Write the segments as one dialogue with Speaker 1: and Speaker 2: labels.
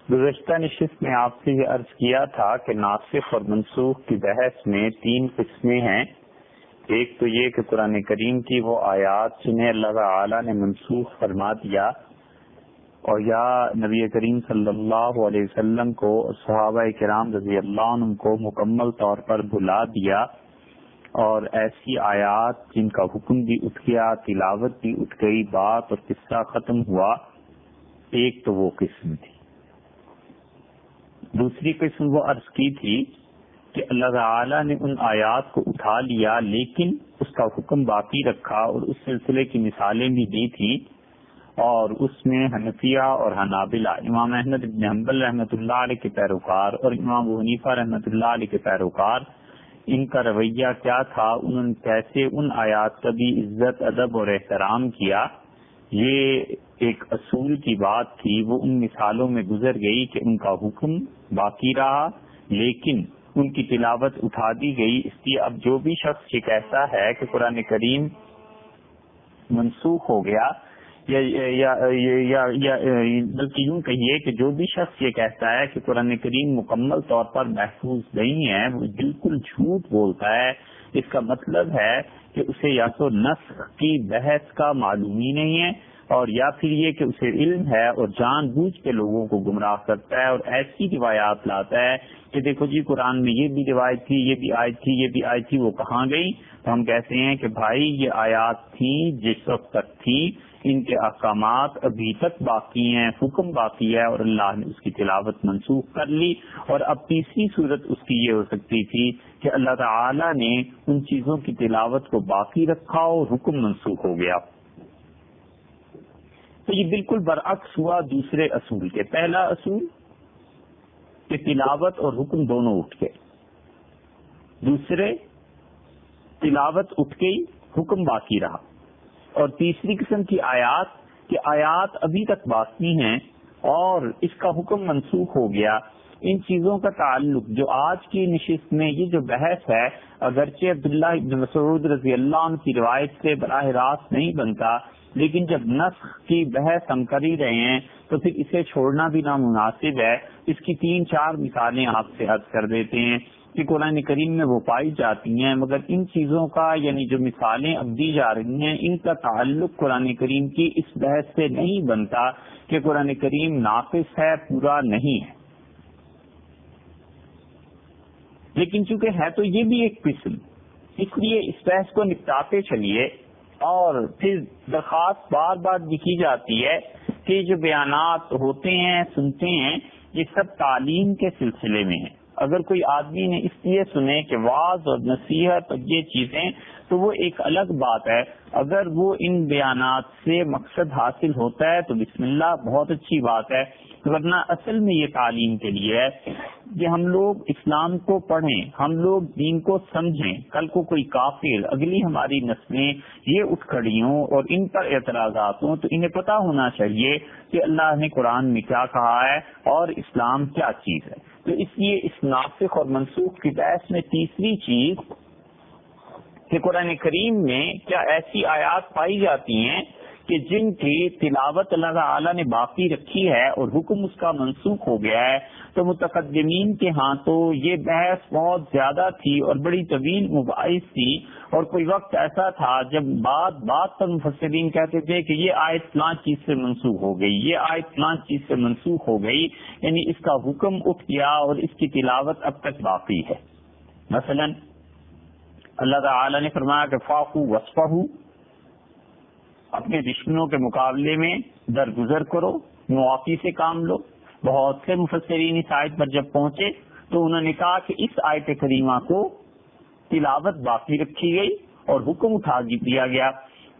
Speaker 1: گزشتہ نشست میں آپ سے یہ عرض کیا تھا کہ ناسخ اور منسوخ کی بحث میں 3 قسمیں ہیں. ایک تو یہ کہ قرآن کریم کی وہ آیات جنہیں اللہ تعالی نے منسوخ فرما دیا اور یا نبی کریم صلی اللہ علیہ وسلم کو صحابہ کرام رضی اللہ عنہ کو مکمل طور پر بھلا دیا، اور ایسی آیات جن کا حکم بھی اٹھ گیا، تلاوت بھی اٹھ گئی، بات اور قصہ ختم ہوا. ایک تو وہ قسم تھی. دوسری قسم وہ عرض کی تھی کہ اللہ تعالی نے ان آیات کو اٹھا لیا لیکن اس کا حکم باقی رکھا، اور اس سلسلے کی مثالیں بھی دی تھی. اور اس میں حنفیہ اور حنابلہ، امام احمد بن حنبل رحمۃ اللہ علیہ کے پیروکار اور امام ابو حنیفہ رحمۃ اللہ علیہ کے پیروکار، ان کا رویہ کیا تھا، انہوں نے کیسے ان آیات کا بھی عزت، ادب اور احترام کیا. یہ ایک اصول کی بات تھی. وہ ان مثالوں میں گزر گئی کہ ان کا حکم باقی رہا لیکن ان کی تلاوت اٹھا دی گئی. اس لیے اب جو بھی شخص یہ کہتا ہے کہ قرآن کریم منسوخ ہو گیا یا بلکہ یوں کہیے کہ جو بھی شخص یہ کہتا ہے کہ قرآن کریم مکمل طور پر محفوظ نہیں ہے، وہ بالکل جھوٹ بولتا ہے. اس کا مطلب ہے کہ اسے یا تو نسخ کی بحث کا معلوم ہی نہیں ہے، اور یا پھر یہ کہ اسے علم ہے اور جان بوجھ کے لوگوں کو گمراہ کرتا ہے اور ایسی روایات لاتا ہے کہ دیکھو جی قرآن میں یہ بھی روایت تھی، یہ بھی آیت تھی، یہ بھی آیت تھی، وہ کہاں گئی؟ تو ہم کہتے ہیں کہ بھائی یہ آیات تھیں جس وقت تک تھی، ان کے احکامات ابھی تک باقی ہیں، حکم باقی ہے، اور اللہ نے اس کی تلاوت منسوخ کر لی. اور اب تیسری صورت اس کی یہ ہو سکتی تھی کہ اللہ تعالی نے ان چیزوں کی تلاوت کو باقی رکھا اور حکم منسوخ ہو گیا. تو یہ بالکل برعکس ہوا دوسرے اصول کے. پہلا اصول کہ تلاوت اور حکم دونوں اٹھ گئے. دوسرے تلاوت اٹھ گئی، حکم باقی رہا. اور تیسری قسم کی آیات کہ آیات ابھی تک باقی ہیں اور اس کا حکم منسوخ ہو گیا. ان چیزوں کا تعلق جو آج کی نشست میں یہ جو بحث ہے، اگرچہ عبداللہ ابن مسعود رضی اللہ عنہ کی روایت سے براہ راست نہیں بنتا، لیکن جب نسخ کی بحث ہم کر ہی رہے ہیں تو پھر اسے چھوڑنا بھی نامناسب ہے. اس کی 3-4 مثالیں آپ سے عرض کر دیتے ہیں کہ قرآن کریم میں وہ پائی جاتی ہیں، مگر ان چیزوں کا یعنی جو مثالیں اب دی جا رہی ہیں ان کا تعلق قرآن کریم کی اس بحث سے نہیں بنتا کہ قرآن کریم ناقص ہے، پورا نہیں ہے. لیکن چونکہ ہے تو یہ بھی ایک قسم، اس لیے اس بحث کو نپٹاتے چلیے. اور پھر درخواست بار بار لکھی جاتی ہے کہ جو بیانات ہوتے ہیں، سنتے ہیں، یہ سب تعلیم کے سلسلے میں ہیں. اگر کوئی آدمی نے اس لیے سنے کہ واعظ اور نصیحت اور یہ چیزیں، تو وہ ایک الگ بات ہے. اگر وہ ان بیانات سے مقصد حاصل ہوتا ہے تو بسم اللہ، بہت اچھی بات ہے. ورنہ اصل میں یہ تعلیم کے لیے ہے کہ ہم لوگ اسلام کو پڑھیں، ہم لوگ دین کو سمجھیں. کل کو کوئی کافر، اگلی ہماری نسلیں یہ اٹھ کھڑی ہوں اور ان پر اعتراضات ہوں تو انہیں پتہ ہونا چاہیے کہ اللہ نے قرآن میں کیا کہا ہے اور اسلام کیا چیز ہے. تو اس لیے اس ناسخ اور منسوخ کی بحث میں تیسری چیز کہ قرآن کریم میں کیا ایسی آیات پائی جاتی ہیں کہ جن کی تلاوت اللہ تعالی نے باقی رکھی ہے اور حکم اس کا منسوخ ہو گیا ہے. تو متقدمین کے ہاں تو یہ بحث بہت زیادہ تھی اور بڑی طویل مباحث تھی، اور کوئی وقت ایسا تھا جب بات پر مفسرین کہتے تھے کہ یہ آیت فلاں چیز سے منسوخ ہو گئی، یہ آیت فلاں چیز سے منسوخ ہو گئی، یعنی اس کا حکم اٹھ گیا اور اس کی تلاوت اب تک باقی ہے. مثلا اللہ تعالی نے فرمایا کہ فاقو وصفہو، اپنے دشمنوں کے مقابلے میں درگزر کرو، معافی سے کام لو. بہت سے مفسرین اس آیت پر جب پہنچے تو انہوں نے کہا کہ اس آیت کریمہ کو تلاوت باقی رکھی گئی اور حکم اٹھا دیا گیا،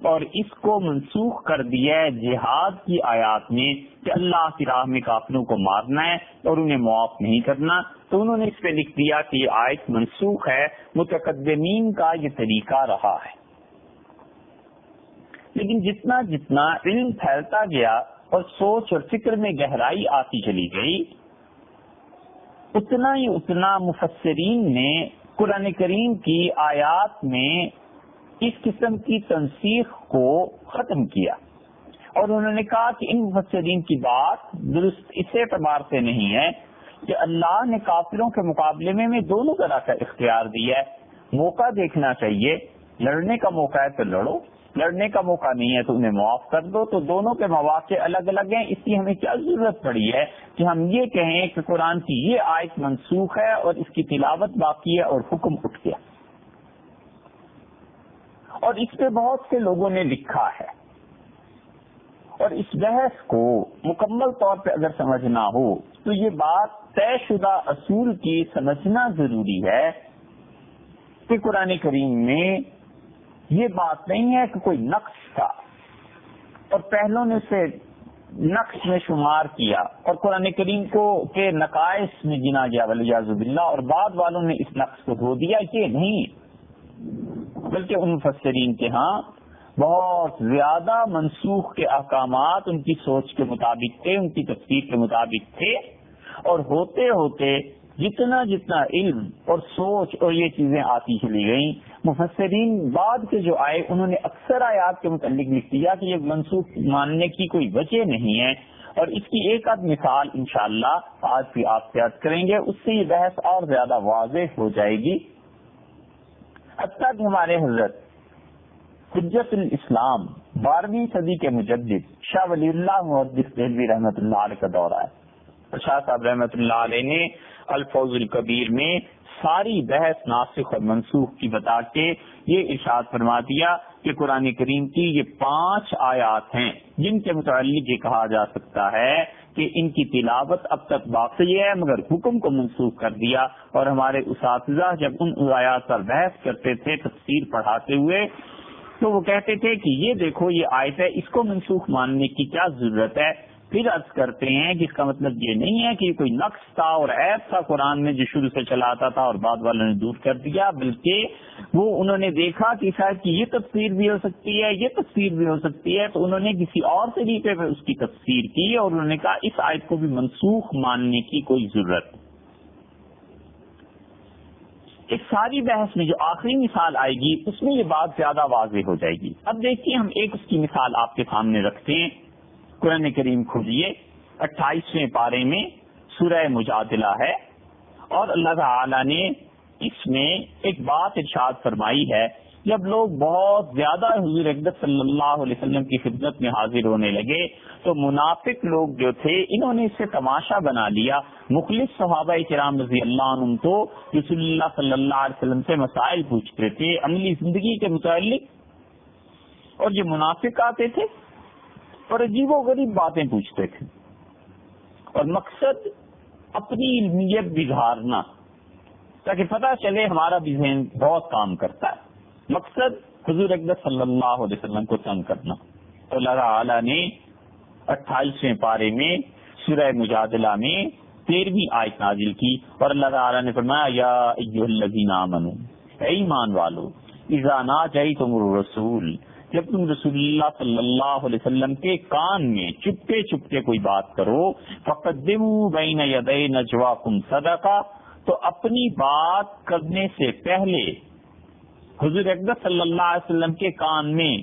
Speaker 1: اور اس کو منسوخ کر دیا ہے جہاد کی آیات میں کہ اللہ کی راہ میں کافروں کو مارنا ہے اور انہیں معاف نہیں کرنا. تو انہوں نے اس پہ لکھ دیا کہ یہ آیت منسوخ ہے. متقدمین کا یہ طریقہ رہا ہے. لیکن جتنا جتنا علم پھیلتا گیا اور سوچ اور فکر میں گہرائی آتی چلی گئی، اتنا ہی اتنا مفسرین نے قرآن کریم کی آیات میں اس قسم کی تنسیخ کو ختم کیا اور انہوں نے کہا کہ ان مفسرین کی بات درست اس اعتبار سے نہیں ہے کہ اللہ نے کافروں کے مقابلے میں دونوں طرح کا اختیار دیا ہے. موقع دیکھنا چاہیے، لڑنے کا موقع ہے تو لڑو، لڑنے کا موقع نہیں ہے تو انہیں معاف کر دو. تو دونوں کے مواقع الگ الگ ہیں. اس کی ہمیں کیا ضرورت پڑی ہے کہ ہم یہ کہیں کہ قرآن کی یہ آیت منسوخ ہے اور اس کی تلاوت باقی ہے اور حکم اٹھ گیا. اور اس پہ بہت سے لوگوں نے لکھا ہے، اور اس بحث کو مکمل طور پہ اگر سمجھنا ہو تو یہ بات طے شدہ اصول کی سمجھنا ضروری ہے کہ قرآن کریم میں یہ بات نہیں ہے کہ کوئی نقص تھا اور پہلوں نے اسے نقص میں شمار کیا اور قرآن کریم کو کے نقائص میں گنا گیا والعیاذ باللہ، اور بعد والوں نے اس نقص کو دھو دیا. یہ نہیں، بلکہ ان مفسرین کے ہاں بہت زیادہ منسوخ کے احکامات ان کی سوچ کے مطابق تھے، ان کی تفسیر کے مطابق تھے، اور ہوتے ہوتے جتنا جتنا علم اور سوچ اور یہ چیزیں آتی چلی گئیں، مفسرین بعد کے جو آئے انہوں نے اکثر آیات کے متعلق لکھ دیا کہ یہ منسوخ ماننے کی کوئی وجہ نہیں ہے. اور اس کی ایک آدھ مثال انشاءاللہ آج بھی آپ سے عرض کریں گے، اس سے یہ بحث اور زیادہ واضح ہو جائے گی. حتیٰ کہ ہمارے حضرت حجت الاسلام 12ویں صدی کے مجدد شاہ ولی اللہ محدث دہلوی رحمۃ اللہ علیہ کا دورہ ہے. شاہ صاحب رحمۃ اللہ علیہ نے الفوز الکبیر میں ساری بحث ناسخ اور منسوخ کی بتا کے یہ ارشاد فرما دیا کہ قرآن کریم کی یہ 5 آیات ہیں جن کے متعلق یہ کہا جا سکتا ہے کہ ان کی تلاوت اب تک باقی ہے مگر حکم کو منسوخ کر دیا. اور ہمارے اساتذہ جب ان آیات پر بحث کرتے تھے تفسیر پڑھاتے ہوئے تو وہ کہتے تھے کہ یہ دیکھو یہ آیت ہے، اس کو منسوخ ماننے کی کیا ضرورت ہے. پھر عرض کرتے ہیں کہ اس کا مطلب یہ نہیں ہے کہ یہ کوئی نقص تھا اور عیب تھا قرآن میں جو شروع سے چلا آتا تھا اور بعد والوں نے دور کر دیا، بلکہ وہ انہوں نے دیکھا کہ شاید کہ یہ تفسیر بھی ہو سکتی ہے، یہ تفسیر بھی ہو سکتی ہے، تو انہوں نے کسی اور طریقے پہ اس کی تفسیر کی اور انہوں نے کہا اس آیت کو بھی منسوخ ماننے کی کوئی ضرورت. اس ساری بحث میں جو آخری مثال آئے گی اس میں یہ بات زیادہ واضح ہو جائے گی. اب دیکھیے ہم ایک اس کی مثال آپ کے سامنے رکھتے ہیں. قرآن کریم کھولیے 28ویں پارے میں سورہ مجادلہ ہے، اور اللہ تعالی نے اس میں ایک بات ارشاد فرمائی ہے. جب لوگ بہت زیادہ حضور اقدس صلی اللہ علیہ وسلم کی خدمت میں حاضر ہونے لگے تو منافق لوگ جو تھے انہوں نے اسے تماشا بنا لیا. مخلص صحابہ کرام رضی اللہ عنہم تو رسول اللہ صلی اللہ علیہ وسلم سے مسائل پوچھتے تھے عملی زندگی کے متعلق، اور یہ منافق آتے تھے اور عجیب و غریب باتیں پوچھتے تھے، اور مقصد اپنی علمیت بگھارنا تاکہ پتہ چلے ہمارا بھی ذہن بہت کام کرتا ہے. مقصد حضور اقدس صلی اللہ علیہ وسلم کو تنگ کرنا. تو اللہ تعالی نے 28ویں پارے میں سورہ مجادلہ میں 13ویں آیت نازل کی، اور اللہ تعالی نے فرمایا یا ایھا الذین آمنوا، اے ایمان والو، اذا ناجیتم الرسول، جب تم رسول اللہ صلی اللہ علیہ وسلم کے کان میں چپکے چپکے کوئی بات کرو، فقدموا بین یدی نجواکم صدقہ، تو اپنی بات کرنے سے پہلے حضور اقدس صلی اللہ علیہ وسلم کے کان میں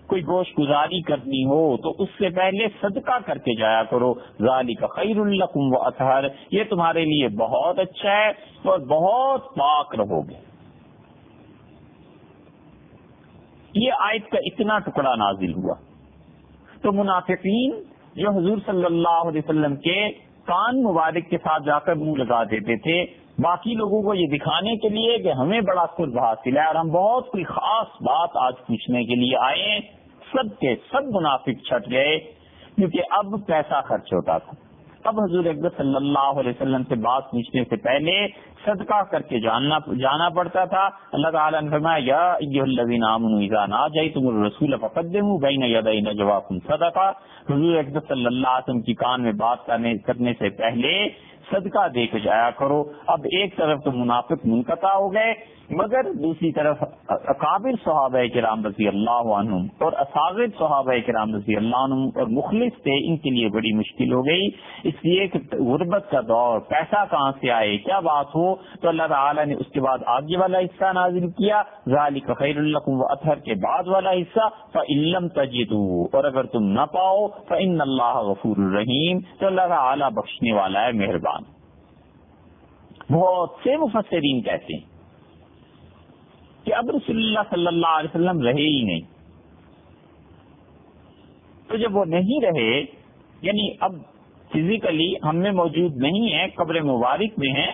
Speaker 1: کوئی گوش گزاری کرنی ہو تو اس سے پہلے صدقہ کر کے جایا کرو. ذالک خیر لکم واطہر، یہ تمہارے لیے بہت اچھا ہے اور بہت پاک رہو گے. یہ آیت کا اتنا ٹکڑا نازل ہوا تو منافقین جو حضور صلی اللہ علیہ وسلم کے کان مبارک کے ساتھ جا کر منہ لگا دیتے تھے باقی لوگوں کو یہ دکھانے کے لیے کہ ہمیں بڑا قرب حاصل ہے اور ہم بہت کوئی خاص بات آج پوچھنے کے لیے آئے ہیں، سب کے سب منافق چھٹ گئے کیونکہ اب پیسہ خرچ ہوتا تھا. اب حضور اقدس صلی اللہ علیہ وسلم سے بات پوچھنے سے پہلے صدقہ کر کے جانا پڑتا تھا. اللہ تعالیٰ نے فرمایا یا ایھا الذین آمنوا اذا ناجیتم الرسول فقدموا بین یدی نجواکم صدقہ، حضور اقدس صلی اللہ علیہ وسلم کی کان میں بات کرنے سے پہلے صدقہ دے کے جایا کرو. اب ایک طرف تو منافق منقطع ہو گئے، مگر دوسری طرف اکابر صحابہ کرام رضی اللہ عنہم اور اصاغر صحابہ کرام رضی اللہ عنہم اور مخلص تھے، ان کے لیے بڑی مشکل ہو گئی، اس لیے کہ غربت کا دور، پیسہ کہاں سے آئے، کیا بات ہو، تو اللہ تعالیٰ نے اس کے بعد آگے والا حصہ نازل کیا، ذالک خیر لکم وأطہر کے بعد والا حصہ، فإن لم تجدوا، اور اگر تم نہ پاؤ، فإن اللہ غفور الرحیم، تو اللہ تعالیٰ بخشنے والا ہے، مہربان۔ بہت سے مفسرین کہتے ہیں کہ اب رسول اللہ صلی اللہ علیہ وسلم رہے ہی نہیں، تو جب وہ نہیں رہے، یعنی اب فزیکلی ہم میں موجود نہیں ہے، قبر مبارک میں ہیں،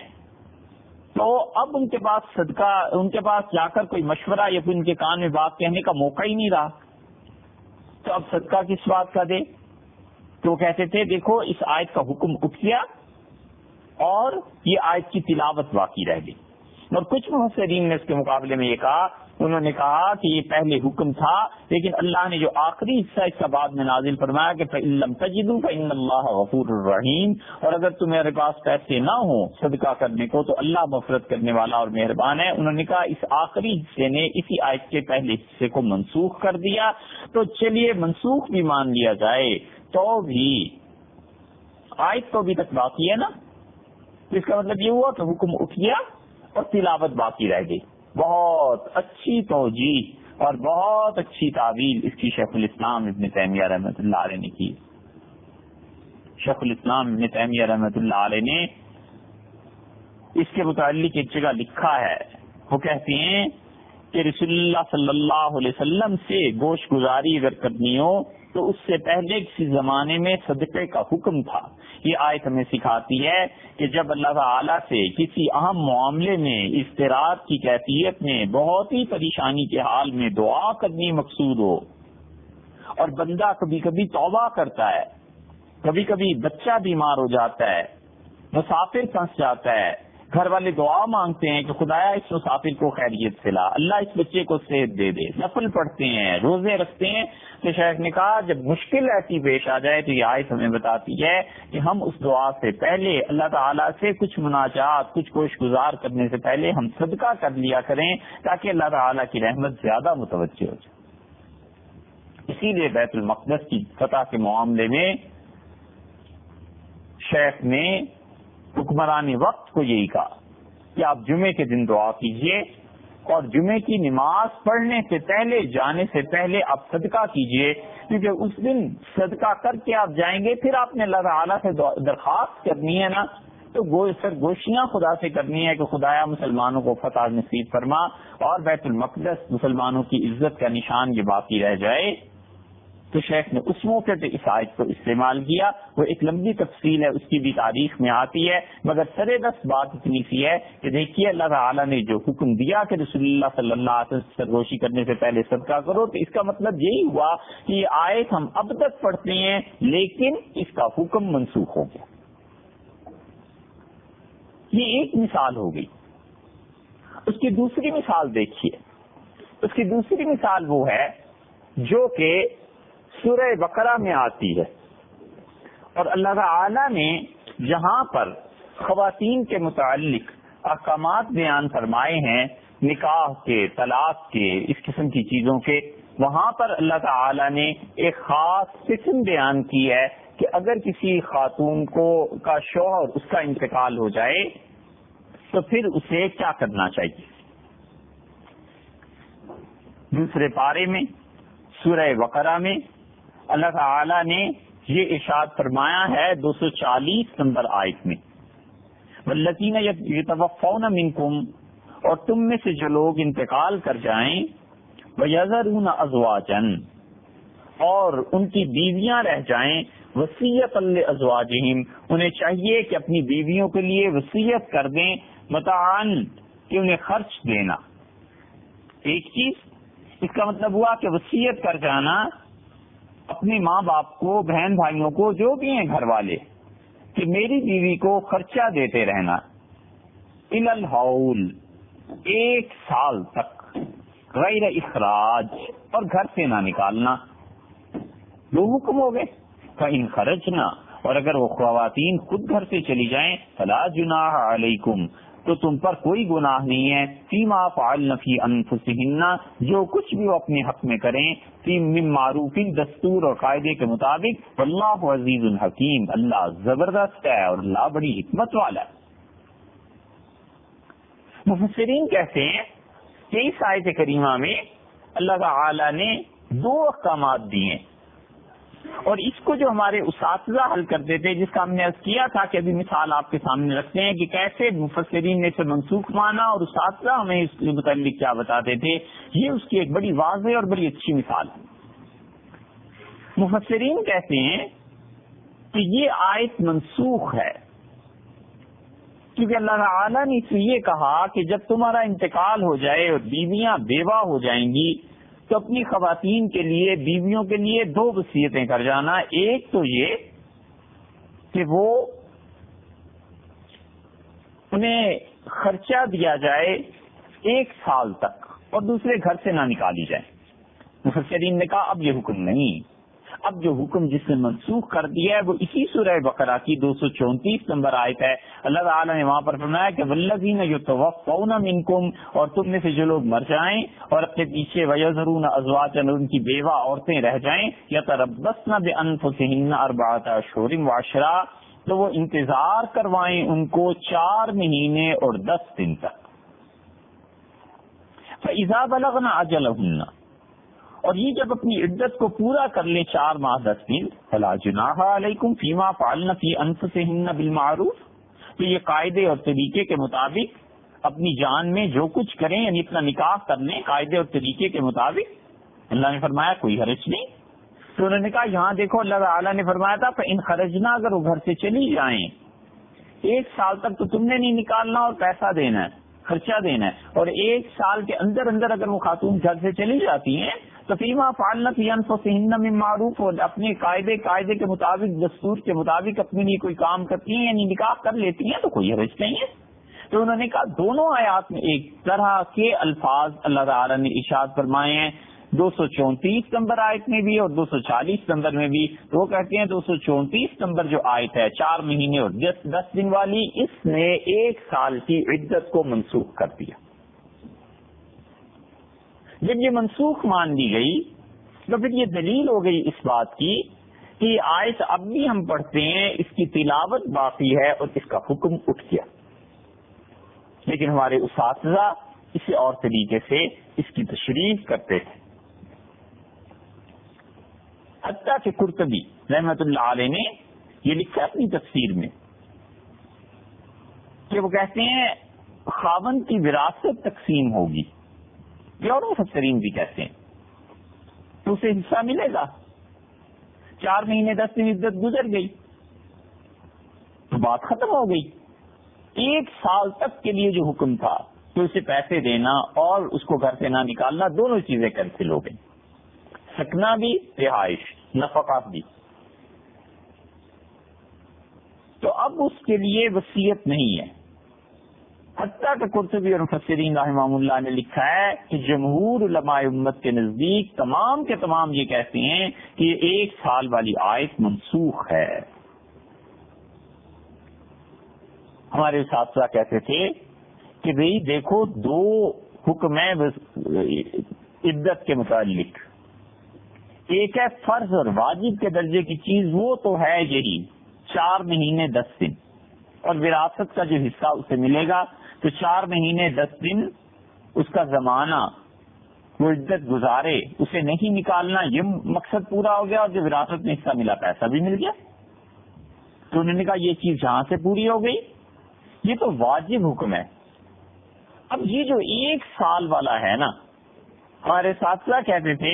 Speaker 1: تو اب ان کے پاس صدقہ، ان کے پاس جا کر کوئی مشورہ یا پھر ان کے کان میں بات کہنے کا موقع ہی نہیں رہا، تو اب صدقہ کس بات کا دے؟ تو وہ کہتے تھے دیکھو اس آیت کا حکم اٹھ گیا اور یہ آیت کی تلاوت باقی رہ گئی۔ اور کچھ مفسرین نے اس کے مقابلے میں یہ کہا، انہوں نے کہا کہ یہ پہلے حکم تھا، لیکن اللہ نے جو آخری حصہ اس کا بعد میں نازل فرمایا کہ فَإِن لَّمْ تَجِدُوا فَإِنَّ اللَّهَ غَفُورٌ رَّحِيمٌ، اور اگر تمہارے پاس پیسے نہ ہوں صدقہ کرنے کو تو اللہ مغفرت کرنے والا اور مہربان ہے۔ انہوں نے کہا اس آخری حصے نے اسی آیت کے پہلے حصے کو منسوخ کر دیا، تو چلیے منسوخ بھی مان لیا جائے تو بھی آیت تو ابھی تک باقی ہے نا، اس کا مطلب یہ ہوا کہ حکم اٹھ گیا اور تلاوت باقی رہ گئی۔ بہت اچھی توجیہ اور بہت اچھی تعویل اس کی شیخ الاسلام ابن تیمیہ رحمۃ اللہ علیہ نے کی۔ شیخ الاسلام ابن تیمیہ رحمۃ اللہ علیہ نے اس کے متعلق ایک جگہ لکھا ہے، وہ کہتے ہیں کہ رسول اللہ صلی اللہ علیہ وسلم سے گوشت گزاری اگر کرنی ہو تو اس سے پہلے کسی زمانے میں صدقے کا حکم تھا۔ یہ آیت ہمیں سکھاتی ہے کہ جب اللہ تعالیٰ سے کسی اہم معاملے میں اضطرار کی کیفیت میں بہت ہی پریشانی کے حال میں دعا کرنی مقصود ہو، اور بندہ کبھی کبھی توبہ کرتا ہے، کبھی کبھی بچہ بیمار ہو جاتا ہے، مسافر پھنس جاتا ہے، گھر والے دعا مانگتے ہیں کہ خدایا اس مسافر کو خیریت سے لا، اللہ اس بچے کو صحت دے دے، نفل پڑھتے ہیں، روزے رکھتے ہیں، تو شیخ نے کہا جب مشکل ایسی پیش آ جائے تو یہ آیت ہمیں بتاتی ہے کہ ہم اس دعا سے پہلے اللہ تعالیٰ سے کچھ مناجات، کچھ کوشش گزار کرنے سے پہلے ہم صدقہ کر لیا کریں تاکہ اللہ تعالیٰ کی رحمت زیادہ متوجہ ہو جائے۔ اسی لیے بیت المقدس کی فتح کے معاملے میں شیخ نے حکمران وقت کو یہی کہا کہ آپ جمعے کے دن دعا کیجئے اور جمعے کی نماز پڑھنے سے پہلے، جانے سے پہلے آپ صدقہ کیجئے، کیونکہ اس دن صدقہ کر کے آپ جائیں گے، پھر آپ نے اللہ تعالیٰ سے درخواست کرنی ہے نا، تو گوشیاں خدا سے کرنی ہے کہ خدایا مسلمانوں کو فتح نصیب فرما اور بیت المقدس مسلمانوں کی عزت کا نشان یہ باقی رہ جائے۔ تو شیخ نے اس موقع پہ اس آیت کو استعمال کیا، وہ ایک لمبی تفصیل ہے، اس کی بھی تاریخ میں آتی ہے، مگر سرے دست بات اتنی سی ہے کہ دیکھیے اللہ تعالیٰ نے جو حکم دیا کہ رسول اللہ صلی اللہ علیہ وسلم سرگوشی کرنے سے پہلے صدقہ کرو، تو اس کا مطلب یہی ہوا کہ یہ آیت ہم اب تک پڑھتے ہیں لیکن اس کا حکم منسوخ ہو گیا۔ یہ ایک مثال ہو گئی۔ اس کی دوسری مثال دیکھیے، اس کی دوسری مثال وہ ہے جو کہ سورہ بقرہ میں آتی ہے، اور اللہ تعالی نے جہاں پر خواتین کے متعلق احکامات بیان فرمائے ہیں، نکاح کے، طلاق کے، اس قسم کی چیزوں کے، وہاں پر اللہ تعالی نے ایک خاص قسم بیان کی ہے کہ اگر کسی خاتون کو کا شوہر اس کا انتقال ہو جائے تو پھر اسے کیا کرنا چاہیے۔ دوسرے پارے میں سورہ بقرہ میں اللہ تعالی نے یہ ارشاد فرمایا ہے 240 نمبر آیت میں، والذین یتوفون منکم، اور تم میں سے جو لوگ انتقال کر جائیں، ویذرون ازواجا، اور ان کی بیویاں رہ جائیں، وصیۃ لازواجہم، انہیں چاہیے کہ اپنی بیویوں کے لیے وصیت کر دیں، متاعن، کہ انہیں خرچ دینا۔ ایک چیز، اس کا مطلب ہوا کہ وصیت کر جانا اپنے ماں باپ کو، بہن بھائیوں کو، جو بھی ہیں گھر والے، کہ میری بیوی کو خرچہ دیتے رہنا، الی الحول، 1 سال تک، غیر اخراج، اور گھر سے نہ نکالنا۔ 2 حکم ہو گئے۔ فإن خرجنا، اور اگر وہ خواتین خود گھر سے چلی جائیں، فلا جناح علیکم، تو تم پر کوئی گناہ نہیں ہے، فیما فعلن فی انفسہن، جو کچھ بھی وہ اپنے حق میں کریں، فی من معروف، دستور اور قاعدے کے مطابق، واللہ عزیز الحکیم، اللہ زبردست ہے اور اللہ بڑی حکمت والا ہے۔ مفسرین کہتے ہیں کہ اس آیت کریمہ میں اللہ تعالی نے دو احکامات دیے، اور اس کو جو ہمارے اساتذہ حل کرتے تھے، جس کا ہم نے عرض کیا تھا کہ ابھی مثال آپ کے سامنے رکھتے ہیں کہ کیسے مفسرین نے اسے منسوخ مانا اور اساتذہ ہمیں اس کے متعلق کیا بتاتے تھے، یہ اس کی ایک بڑی واضح اور بڑی اچھی مثال ہے۔ مفسرین کہتے ہیں کہ یہ آیت منسوخ ہے کیونکہ اللہ تعالیٰ نے اس لیے کہا کہ جب تمہارا انتقال ہو جائے اور بیویاں بیوہ ہو جائیں گی تو اپنی خواتین کے لیے، بیویوں کے لیے دو وصیتیں کر جانا، ایک تو یہ کہ وہ انہیں خرچہ دیا جائے 1 سال تک اور دوسرے گھر سے نہ نکالی جائے۔ مفسرین نے کہا اب یہ حکم نہیں، اب جو حکم جس نے منسوخ کر دیا ہے وہ اسی سورہ بقرہ کی 234 نمبر آیت ہے۔ اللہ تعالیٰ نے وہاں پر فرمایا کہ والذین یتوفون منکم، اور تم میں سے جو لوگ مر جائیں اور اپنے پیچھے ویذرون ازواجا، ان کی بیوہ عورتیں رہ جائیں، یتربصن بانفسہن 4 اشہر وعشرا، تو وہ انتظار کروائیں ان کو 4 مہینے اور 10 دن تک۔ فاذا بلغن اجلہن، اور یہ جب اپنی عدت کو پورا کر لیں 4 ماہ 10 دن، فلا جناح علیکم فیما فعلن فی انفسہن بالمعروف، تو یہ قاعدے اور طریقے کے مطابق اپنی جان میں جو کچھ کریں، یعنی اپنا نکاح کر لیں قاعدے اور طریقے کے مطابق۔ اللہ نے فرمایا کوئی حرج نہیں۔ تو انہوں نے کہا یہاں دیکھو اللہ تعالیٰ نے فرمایا تھا فإن خرجنا، اگر وہ گھر سے چلی جائیں 1 سال تک تو تم نے نہیں نکالنا اور پیسہ دینا ہے، خرچہ دینا ہے، اور 1 سال کے اندر اندر اگر وہ خاتون گھر سے چلی جاتی ہیں تو فیما فعلن فی انفسہن من معروف، اور اپنے قاعدے کے مطابق، دستور کے مطابق اپنے لیے کوئی کام کرتی ہیں، یعنی نکاح کر لیتی ہیں، تو کوئی حرج نہیں ہے۔ تو انہوں نے کہا دونوں آیات میں ایک طرح کے الفاظ اللہ تعالیٰ نے ارشاد فرمائے ہیں، 234 نمبر آیت میں بھی اور 240 نمبر میں بھی۔ تو وہ کہتے ہیں 234 نمبر جو آیت ہے 4 مہینے اور 10 دن والی، اس نے 1 سال کی عدت کو منسوخ کر دیا۔ جب یہ منسوخ مان لی گئی تو پھر یہ دلیل ہو گئی اس بات کی کہ یہ آیت اب بھی ہم پڑھتے ہیں، اس کی تلاوت باقی ہے اور اس کا حکم اٹھ گیا، لیکن ہمارے اساتذہ اسے اور طریقے سے اس کی تشریح کرتے تھے۔ حتیٰ کہ قرطبی رحمۃ اللہ علیہ نے یہ لکھا اپنی تفسیر میں کہ وہ کہتے ہیں خاوند کی وراثت تقسیم ہوگی، یہ اور مفسرین بھی کہتے ہیں، تو اسے حصہ ملے گا۔ 4 مہینے 10 دن عدت گزر گئی تو بات ختم ہو گئی۔ 1 سال تک کے لیے جو حکم تھا تو اسے پیسے دینا اور اس کو گھر سے نہ نکالنا، دونوں چیزیں کینسل ہو گئی، سکنا بھی، رہائش، نفقات بھی۔ تو اب اس کے لیے وصیت نہیں ہے۔ حتیٰ کہ قرطبی اور مفسرین رحمہ اللہ نے لکھا ہے کہ جمہور علماء امت کے نزدیک تمام کے تمام یہ کہتے ہیں کہ یہ 1 سال والی آیت منسوخ ہے۔ ہمارے اساتذہ کہتے تھے کہ بھئی دیکھو 2 حکم ہیں عدت کے متعلق، ایک ہے فرض اور واجب کے درجے کی چیز، وہ تو ہے یہی 4 مہینے 10 دن، اور وراثت کا جو حصہ اسے ملے گا تو 4 مہینے 10 دن اس کا زمانہ وہ عدت گزارے، اسے نہیں نکالنا، یہ مقصد پورا ہو گیا، اور جو وراثت میں حصہ ملا پیسہ بھی مل گیا۔ تو انہوں نے کہا یہ چیز جہاں سے پوری ہو گئی، یہ تو واجب حکم ہے۔ اب یہ جو 1 سال والا ہے نا، ہمارے اساتذہ کہتے تھے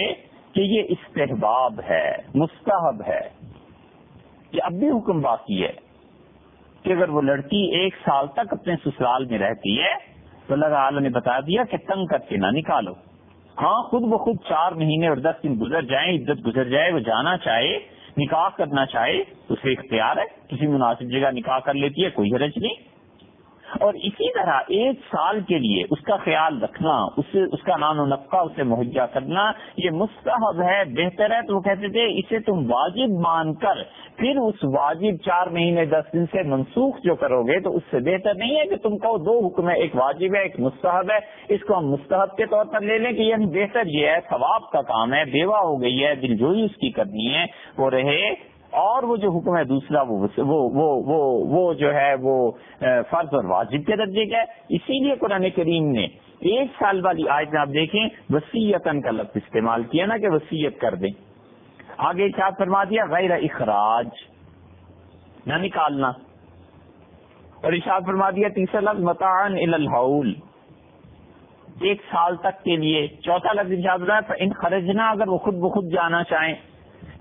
Speaker 1: کہ یہ استحباب ہے، مستحب ہے، یہ اب بھی حکم باقی ہے کہ اگر وہ لڑکی 1 سال تک اپنے سسرال میں رہتی ہے تو اللہ تعالیٰ نے بتا دیا کہ تنگ کر کے نہ نکالو۔ ہاں خود بخود 4 مہینے اور 10 دن گزر جائیں، عدت گزر جائے، وہ جانا چاہے، نکاح کرنا چاہے، اسے اختیار ہے، کسی مناسب جگہ نکاح کر لیتی ہے، کوئی حرج نہیں۔ اور اسی طرح 1 سال کے لیے اس کا خیال رکھنا، اس کا نان و نفقہ اسے مہیا کرنا یہ مستحب ہے، بہتر ہے۔ تو وہ کہتے تھے اسے تم واجب مان کر پھر اس واجب 4 مہینے 10 دن سے منسوخ جو کرو گے تو اس سے بہتر نہیں ہے کہ تم کہو 2 حکم ہے، ایک واجب ہے ایک مستحب ہے، اس کو ہم مستحب کے طور پر لے لیں کہ یعنی بہتر یہ ہے، ثواب کا کام ہے، بیوہ ہو گئی ہے، دلجوئی اس کی کرنی ہے وہ رہے، اور وہ جو حکم ہے دوسرا وہ جو ہے وہ فرض اور واجب کے درجے کا ہے۔ اسی لیے قرآن کریم نے 1 سال والی آیت میں آپ دیکھیں وصیتاً کا لفظ استعمال کیا نا کہ وصیت کر دیں، آگے ارشاد فرما دیا غیر اخراج، نہ نکالنا، اور ارشاد فرما دیا تیسرا لفظ متاعاً الی الحول، 1 سال تک کے لیے، چوتھا لفظ ارشاد فرما فإن خرجنا، اگر وہ خود بخود جانا چاہیں۔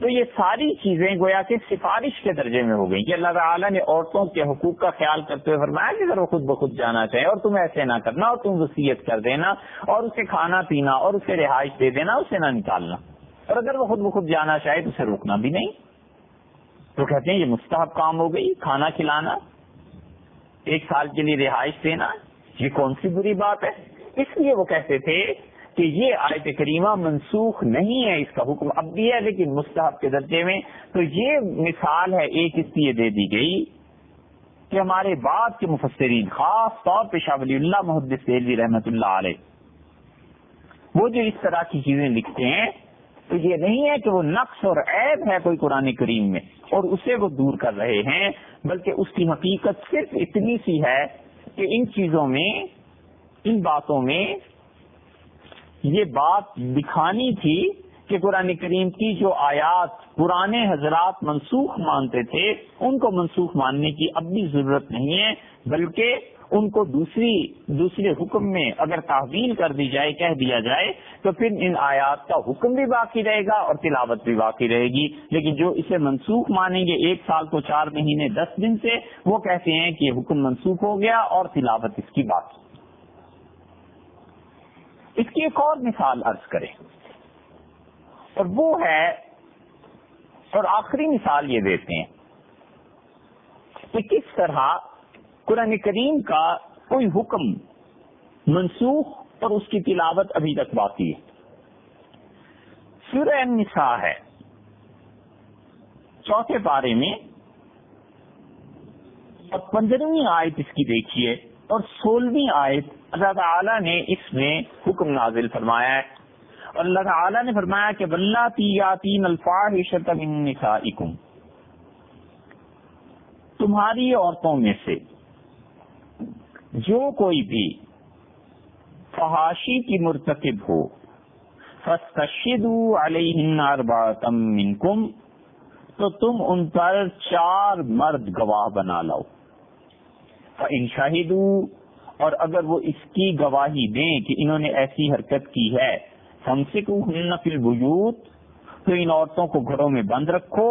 Speaker 1: تو یہ ساری چیزیں گویا کہ سفارش کے درجے میں ہو گئی کہ اللہ تعالیٰ نے عورتوں کے حقوق کا خیال کرتے ہوئے فرمایا کہ اگر وہ خود بخود جانا چاہے اور تم ایسے نہ کرنا، اور تم وصیت کر دینا اور اسے کھانا پینا اور اسے رہائش دے دینا، اسے نہ نکالنا، اور اگر وہ خود بخود جانا چاہے تو اسے روکنا بھی نہیں۔ تو کہتے ہیں یہ مستحب کام ہو گئی، کھانا کھلانا، 1 سال کے لیے رہائش دینا، یہ کون سی بری بات ہے؟ اس لیے وہ کہتے تھے کہ یہ آیت کریمہ منسوخ نہیں ہے، اس کا حکم اب بھی ہے لیکن مستحب کے درجے میں۔ تو یہ مثال ہے ایک اس لیے دے دی گئی کہ ہمارے بعد کے مفسرین خاص طور پہ شاہ ولی اللہ محدث دہلوی رحمۃ اللہ علیہ وہ جو اس طرح کی چیزیں لکھتے ہیں تو یہ نہیں ہے کہ وہ نقص اور عیب ہے کوئی قرآن کریم میں اور اسے وہ دور کر رہے ہیں، بلکہ اس کی حقیقت صرف اتنی سی ہے کہ ان چیزوں میں، ان باتوں میں یہ بات دکھانی تھی کہ قرآن کریم کی جو آیات پرانے حضرات منسوخ مانتے تھے ان کو منسوخ ماننے کی اب بھی ضرورت نہیں ہے، بلکہ ان کو دوسرے حکم میں اگر تحویل کر دی جائے، کہہ دیا جائے تو پھر ان آیات کا حکم بھی باقی رہے گا اور تلاوت بھی باقی رہے گی۔ لیکن جو اسے منسوخ مانیں گے 1 سال کو 4 مہینے 10 دن سے، وہ کہتے ہیں کہ یہ حکم منسوخ ہو گیا اور تلاوت اس کی باقی۔ اس کی ایک اور مثال عرض کریں، اور وہ ہے، اور آخری مثال یہ دیتے ہیں کہ کس طرح قرآن کریم کا کوئی حکم منسوخ اور اس کی تلاوت ابھی تک باقی ہے۔ سورہ النساء ہے 4 پارے میں، اور 15ویں آیت اس کی دیکھیے اور 16ویں آیت اللہ تعالیٰ نے اس میں حکم نازل فرمایا ہے، اور اللہ تعالیٰ نے فرمایا کہ واللاتی یاتین الفاحشۃ من نسائکم، تمہاری عورتوں میں سے جو کوئی بھی فحاشی کی مرتکب ہو، فاستشہدوا علیہن اربعۃ منکم، تو تم ان پر 4 مرد گواہ بنا لاؤ، فإن شہدوا، اور اگر وہ اس کی گواہی دیں کہ انہوں نے ایسی حرکت کی ہے، فامسکوہن فی البیوت، تو ان عورتوں کو گھروں میں بند رکھو،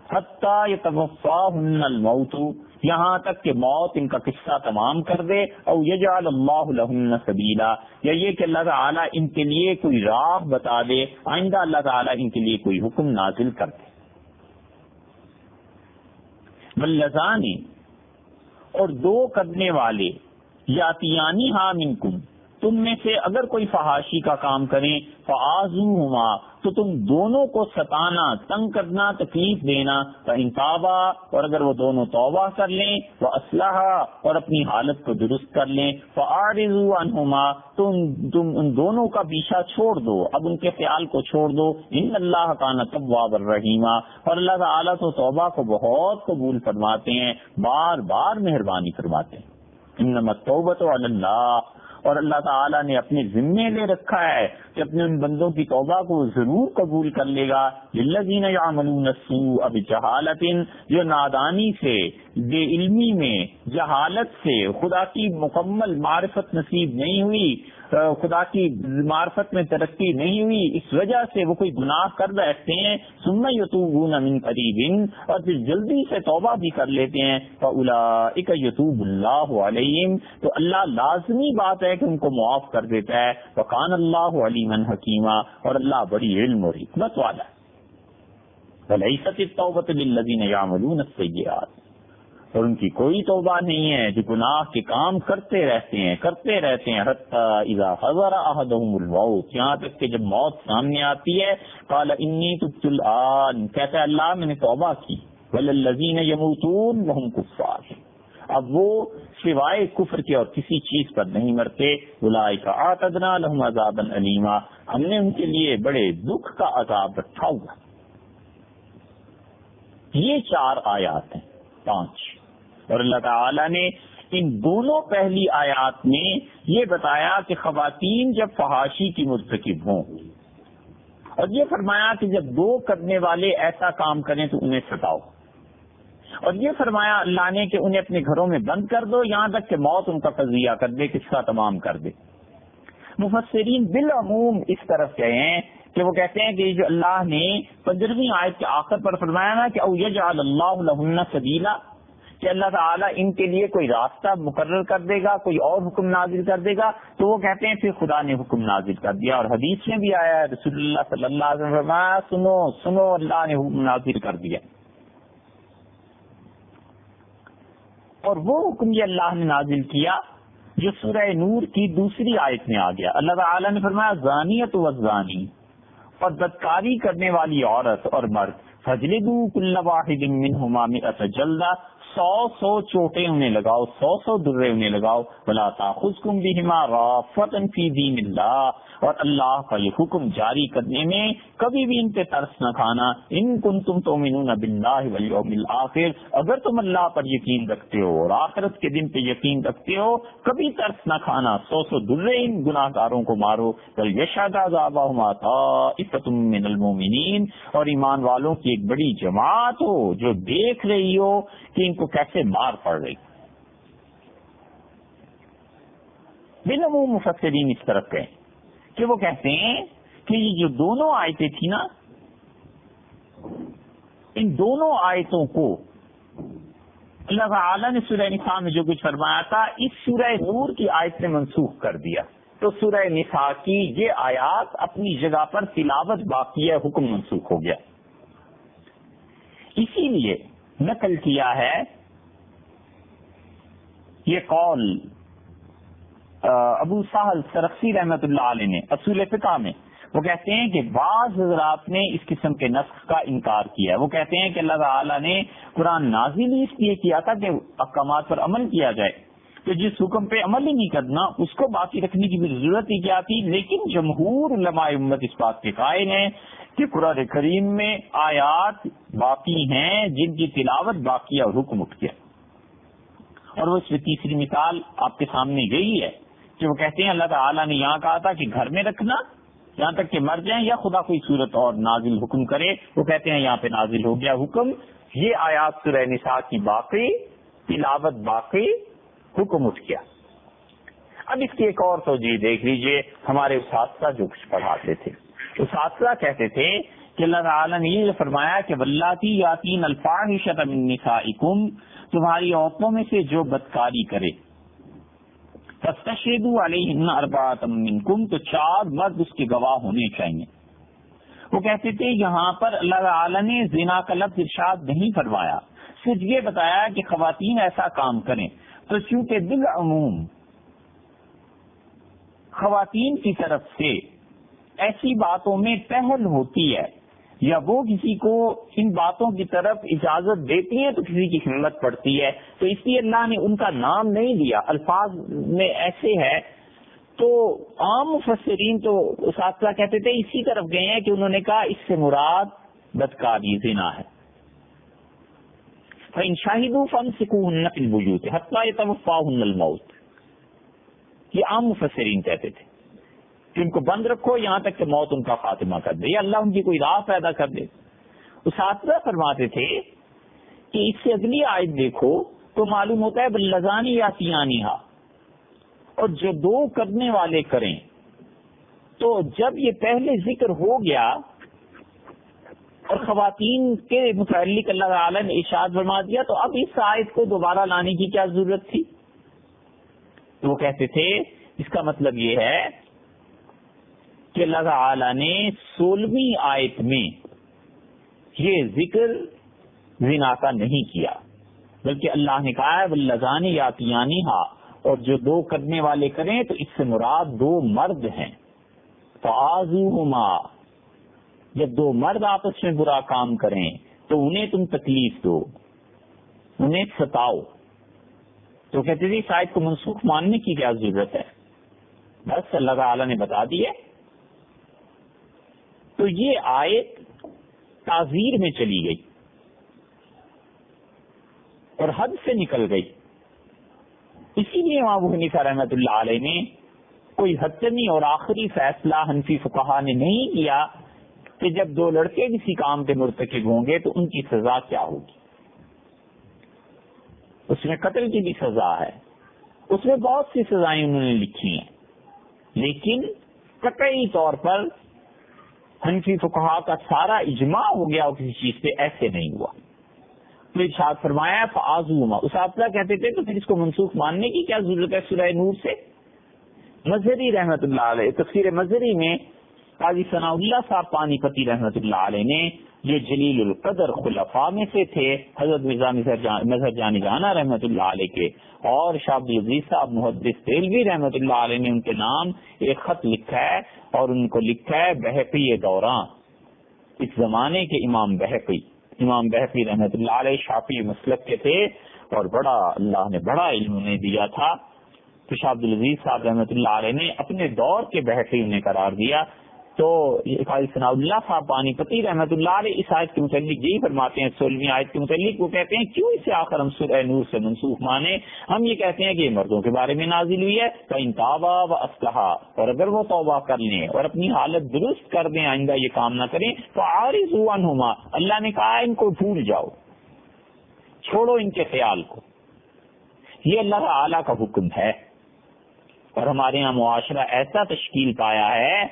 Speaker 1: حتی یتوفاہن الموت، یہاں تک کہ موت ان کا قصہ تمام کر دے، او یجعل اللہ لہن سبیلا، یا یہ کہ اللہ تعالیٰ ان کے لیے کوئی راہ بتا دے، آئندہ اللہ تعالیٰ ان کے لیے کوئی حکم نازل کر دے۔ واللذان، اور 2 کرنے والے، یاتیانی ہا منکم، تم میں سے اگر کوئی فحاشی کا کام کریں، فآذوہما، تو تم دونوں کو ستانا، تنگ کرنا، تکلیف دینا، فإن تابا، اور اگر وہ دونوں توبہ کر لیں، وأصلحا، اور اپنی حالت کو درست کر لیں، فأعرضوا عنہما، تم ان دونوں کا پیچھا چھوڑ دو، اب ان کے خیال کو چھوڑ دو، ان اللہ کان توابا رحیما، اور اللہ تعالیٰ تو توبہ کو بہت قبول فرماتے ہیں، بار بار مہربانی فرماتے ہیں۔ انما التوبۃ علی اللہ، اور اللہ تعالیٰ نے اپنے ذمے لے رکھا ہے کہ اپنے ان بندوں کی توبہ کو ضرور قبول کر لے گا، للذین یعملون السوء بجہالۃ، جو نادانی سے، بے علمی میں، جہالت سے، خدا کی مکمل معرفت نصیب نہیں ہوئی، خدا کی معرفت میں ترقی نہیں ہوئی، اس وجہ سے وہ کوئی گناہ کر بیٹھتے ہیں، ثم یتوبون من قریب، اور پھر جلدی سے توبہ بھی کر لیتے ہیں، فاولئک یتوب اللہ علیہم، تو اللہ لازمی بات ہے کہ ان کو معاف کر دیتا ہے، وکان اللہ علیما حکیما، اور اللہ بڑی علم اور حکمت والا ہے۔ ولیست التوبۃ للذین یعملون السیئات، اور ان کی کوئی توبہ نہیں ہے، جو گناہ کے کام کرتے رہتے ہیں حتی اذا حضر احدهم الموت، یہاں تک کہ جب موت سامنے آتی ہے قال انی تبت الآن، کہتا ہے اللہ میں نے توبہ کی، والذین یموتون وهم کفار، اب وہ سوائے کفر کے اور کسی چیز پر نہیں مرتے، اولئک اعتدنا لهم عذابا الیما، ہم نے ان کے لیے بڑے دکھ کا عذاب رکھا ہوا۔ یہ 4 آیات ہیں، 5، اور اللہ تعالی نے ان دونوں پہلی آیات میں یہ بتایا کہ خواتین جب فحاشی کی مرتکب ہوں، اور یہ فرمایا کہ جب 2 کرنے والے ایسا کام کریں تو انہیں ستاؤ، اور یہ فرمایا اللہ نے کہ انہیں اپنے گھروں میں بند کر دو یہاں تک کہ موت ان کا قضیہ کر دے، قصہ تمام کر دے۔ مفسرین بالعموم اس طرف گئے ہیں کہ وہ کہتے ہیں کہ جو اللہ نے 15ویں آیت کے آخر پر فرمایا نا کہ او یجعل اللہ لہن سبیلا، کہ اللہ تعالیٰ ان کے لیے کوئی راستہ مقرر کر دے گا، کوئی اور حکم نازل کر دے گا، تو وہ کہتے ہیں پھر خدا نے حکم نازل کر دیا، اور حدیث میں بھی آیا ہے رسول اللہ صلی اللہ علیہ وسلم فرمایا سنو سنو اللہ نے حکم نازل کر دیا، اور وہ حکم یہ اللہ نے نازل کیا جو سورہ نور کی 2 آیت میں آ گیا۔ اللہ تعالیٰ نے فرمایا زانیۃ والزانی، اور بدکاری کرنے والی عورت اور مرد فجلدوا کل واحد منہما 100 جلدہ، 100 چوٹیں انہیں لگاؤ، 100 درے انہیں لگاؤ، ولا تاخذکم بہما رافۃ فی دین اللہ، اور اللہ کا یہ حکم جاری کرنے میں کبھی بھی ان پہ ترس نہ کھانا، ان کنتم تؤمنون باللہ والیوم الآخر، اگر تم اللہ پر یقین رکھتے ہو اور آخرت کے دن پہ یقین رکھتے ہو کبھی ترس نہ کھانا، 100 درے ان گناہ گاروں کو مارو، ولیشہد عذابہما طائفۃ من المؤمنین، اور ایمان والوں کی ایک بڑی جماعت ہو جو دیکھ رہی ہو کہ ان کو کیسے مار پڑ رہی۔ بالعموم مفسرین اس طرف گئے کہ وہ کہتے ہیں کہ یہ جو دونوں آیتیں تھی نا، ان دونوں آیتوں کو اللہ تعالیٰ نے سورہ نساء میں جو کچھ فرمایا تھا اس سورہ نور کی آیت نے منسوخ کر دیا، تو سورہ نساء کی یہ آیات اپنی جگہ پر تلاوت باقی ہے، حکم منسوخ ہو گیا۔ اسی لیے نقل کیا ہے یہ قول ابو سہل سرخسی رحمت اللہ علیہ نے اصول فقہ میں، وہ کہتے ہیں کہ بعض حضرات نے اس قسم کے نسخ کا انکار کیا ہے، وہ کہتے ہیں کہ اللہ تعالیٰ نے قرآن نازل اس لیے کیا تھا کہ احکامات پر عمل کیا جائے، تو جس حکم پہ عمل ہی نہیں کرنا اس کو باقی رکھنے کی بھی ضرورت ہی کیا تھی۔ لیکن جمہور علماء امت اس بات کے قائل ہیں کہ قرآن کریم میں آیات باقی ہیں جن کی تلاوت باقی ہے اور حکم اٹھ گیا، اور وہ اس میں تیسری مثال آپ کے سامنے گئی ہے کہ وہ کہتے ہیں اللہ تعالیٰ نے یہاں کہا تھا کہ گھر میں رکھنا یہاں تک کہ مر جائیں یا خدا کوئی صورت اور نازل حکم کرے، وہ کہتے ہیں یہاں پہ نازل ہو گیا حکم، یہ آیات سورہ نساء کی باقی، تلاوت باقی، حکم اٹھ گیا۔ اب اس کی ایک اور توجہ دیکھ لیجئے، ہمارے اساتذہ جو کچھ پڑھاتے تھے اساتذہ کہتے تھے کہ اللہ تعالیٰ نے یہ فرمایا کہ واللاتی یاتین الفاحشۃ من نسائکم، تمہاری عورتوں میں سے جو بدکاری کرے، فاستشہدوا علیہن اربعۃ منکم، تو 4 مرد اس کے گواہ ہونے چاہیے۔ وہ کہتے تھے یہاں پر اللہ تعالیٰ نے زنا کا لفظ ارشاد نہیں فرمایا، صرف یہ بتایا کہ خواتین ایسا کام کریں، تو چونکہ بالعموم خواتین کی طرف سے ایسی باتوں میں پہل ہوتی ہے یا وہ کسی کو ان باتوں کی طرف اجازت دیتی ہیں تو کسی کی ہمت پڑتی ہے، تو اس لیے اللہ نے ان کا نام نہیں لیا، الفاظ میں ایسے ہے۔ تو عام مفسرین تو اساتذہ کہتے تھے اسی طرف گئے ہیں کہ انہوں نے کہا اس سے مراد بدکاری زنا ہے۔ فَإِن شَهِدُوا فَامْسِكُوهُنَّ فِي الْبُيُوتِ حَتَّى يَتَوَفَّاهُنَّ الْمَوْتُ، یہ عام مفسرین کہتے تھے کہ ان کو بند رکھو یہاں تک کہ موت ان کا خاتمہ کر دے یا اللہ ان کی کوئی راہ پیدا کر دے۔ اساتذہ فرماتے تھے کہ اس سے اگلی آیت دیکھو تو معلوم ہوتا ہے باللذانی یاتیانہا، اور جو 2 کرنے والے کریں، تو جب یہ پہلے ذکر ہو گیا اور خواتین کے متعلق اللہ تعالیٰ نے ارشاد فرما دیا تو اب اس آیت کو دوبارہ لانے کی کیا ضرورت تھی؟ تو وہ کہتے تھے اس کا مطلب یہ ہے کہ اللہ تعالیٰ نے 16ویں آیت میں یہ ذکر زنا کا نہیں کیا، بلکہ اللہ نے کہا ہے واللذان یاتیانہا، اور جو دو کرنے والے کریں تو اس سے مراد دو مرد ہیں. فآذوہما، جب دو مرد آپس میں برا کام کریں تو انہیں تم تکلیف دو، انہیں ستاؤ. تو کہتے تھے اس آیت کو منسوخ ماننے کی کیا ضرورت ہے، بس اللہ تعالیٰ نے بتا دی ہے. تو یہ آیت تعزیر میں چلی گئی اور حد سے نکل گئی. اسی لیے امام ابو حنیفہ رحمۃ اللہ علیہ نے کوئی حتمی اور آخری فیصلہ حنفی فقہا نے نہیں کیا کہ جب دو لڑکے کسی کام کے مرتکب ہوں گے تو ان کی سزا کیا ہوگی. اس میں قتل کی بھی سزا ہے، اس میں بہت سی سزائیں انہوں نے لکھی ہیں، لیکن قطعی طور پر حنفی فقہا کا سارا اجماع ہو گیا اور کسی چیز پہ ایسے نہیں ہوا. تو ارشاد فرمایا فآذوہما. اس آپ کہتے تھے تو پھر اس کو منسوخ ماننے کی کیا ضرورت ہے سورہ نور سے. مظہری رحمت اللہ علیہ تفسیر مظہری میں قاضی ثناء اللہ صاحب پانی پتی رحمت اللہ علیہ نے، جو جلیل القدر خلفاء میں سے تھے، حضرت مرزا مظہر جانی جانا رحمت اللہ علیہ کے، اور شاہ عبد العزیز صاحب محدث دہلوی رحمت اللہ علیہ نے ان کے نام ایک خط لکھا ہے اور ان کو لکھا ہے بہقی دوراں. اس زمانے کے امام بہقی رحمت اللہ علیہ شافعی مسلک کے تھے اور بڑا اللہ نے بڑا علم انہیں دیا تھا. تو شاہ عبد العزیز صاحب رحمت اللہ علیہ نے اپنے دور کے بہقی انہیں قرار دیا. تو قاضی ثناء اللہ صاحب پانی پتی رحمت اللہ علیہ اس آیت کے متعلق یہی فرماتے ہیں، 16ویں آیت کے متعلق وہ کہتے ہیں کیوں اسے آخر ہم سورہ نور سے منسوخ مانے. ہم یہ کہتے ہیں کہ یہ مردوں کے بارے میں نازل ہوئی ہے. فَإِن تَابَا وَأَصْلَحَا، اور اگر وہ توبہ کر لیں اور اپنی حالت درست کر دیں، آئندہ یہ کام نہ کریں، فَأَعْرِضُوا عَنْهُمَا، اللہ نے کہا ان کو بھول جاؤ، چھوڑو ان کے خیال کو. یہ اللہ تعالی کا حکم ہے اور ہمارے یہاں معاشرہ ایسا تشکیل پایا ہے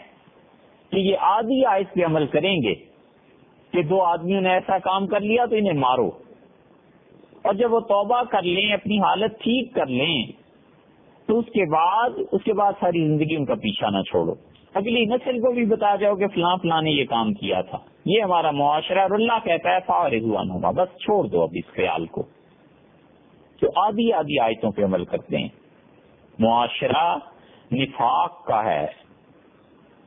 Speaker 1: کہ یہ آدھی آیت پہ عمل کریں گے کہ دو آدمیوں نے ایسا کام کر لیا تو انہیں مارو، اور جب وہ توبہ کر لیں اپنی حالت ٹھیک کر لیں تو اس کے بعد ساری زندگی ان کا پیچھا نہ چھوڑو، اگلی نسل کو بھی بتا جاؤ کہ فلاں فلاں نے یہ کام کیا تھا. یہ ہمارا معاشرہ، اور اللہ کہتا ہے فارغوا عنہما، بس چھوڑ دو اب اس خیال کو. تو آدھی آیتوں پہ عمل کرتے ہیں. معاشرہ نفاق کا ہے،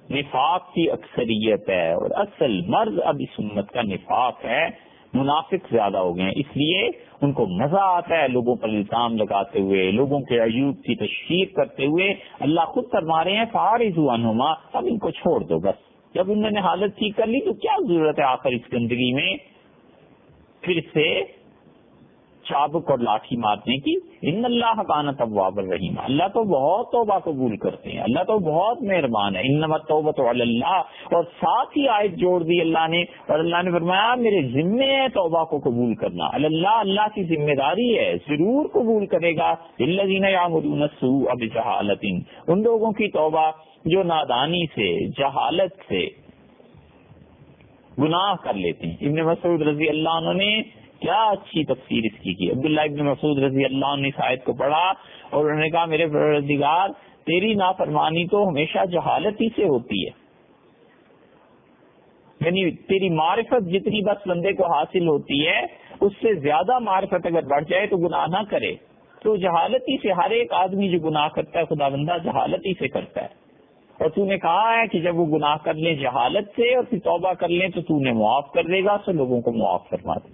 Speaker 1: نفاق کی اکثریت ہے، اور اصل مرض اب اس امت کا نفاق ہے. منافق زیادہ ہو گئے ہیں، اس لیے ان کو مزہ آتا ہے لوگوں پر الزام لگاتے ہوئے، لوگوں کے عیوب کی تشہیر کرتے ہوئے. اللہ خود فرما رہے ہیں فارضوا عنہما، اب ان کو چھوڑ دو بس. جب انہوں نے حالت ٹھیک کر لی تو کیا ضرورت ہے آخر اس گندگی میں پھر سے چابک اور لاٹھی مارنے کی. ان اللہ کان توابا رحیم، اللہ تو بہت توبہ قبول کرتے ہیں، اللہ تو بہت مہربان ہے. انما التوبۃ علی اللہ، اور ساتھ ہی آیت جوڑ دی اللہ نے، اور اللہ نے فرمایا میرے ذمے ہے توبہ کو قبول کرنا. اللہ اللہ کی ذمہ داری ہے، ضرور قبول کرے گا. الذین یعملون السوء بجہالۃ، ان لوگوں کی توبہ جو نادانی سے، جہالت سے گناہ کر لیتے ہیں. ابن مسعود رضی اللہ عنہ نے کیا اچھی تفسیر اس کی. عبداللہ ابن مسعود رضی اللہ عنہ نے اس آیت کو پڑھا اور انہوں نے کہا میرے پروردگار تیری نافرمانی تو ہمیشہ جہالت ہی سے ہوتی ہے، یعنی تیری معرفت جتنی بس بندے کو حاصل ہوتی ہے اس سے زیادہ معرفت اگر بڑھ جائے تو گناہ نہ کرے. تو جہالت ہی سے ہر ایک آدمی جو گناہ کرتا ہے خدا بندہ جہالت ہی سے کرتا ہے. اور تو نے کہا ہے کہ جب وہ گناہ کر لیں جہالت سے اور پھر توبہ کر لیں تو تو نے معاف کر دے گا. سب لوگوں کو معاف فرما دے.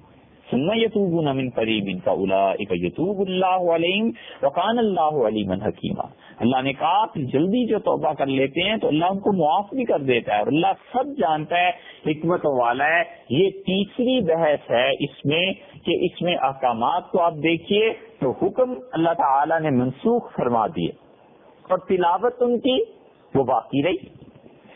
Speaker 1: ثم یتوبون من قریب فاولئک یتوب اللہ علیہم وکان اللہ علیما حکیما. اللہ نے کہا کہ جلدی جو توبہ کر لیتے ہیں تو اللہ ان کو معاف بھی کر دیتا ہے، اور اللہ سب جانتا ہے، حکمت والا ہے. یہ تیسری بحث ہے اس میں کہ اس میں احکامات کو آپ دیکھیے تو حکم اللہ تعالی نے منسوخ فرما دیے اور تلاوت ان کی وہ باقی رہی.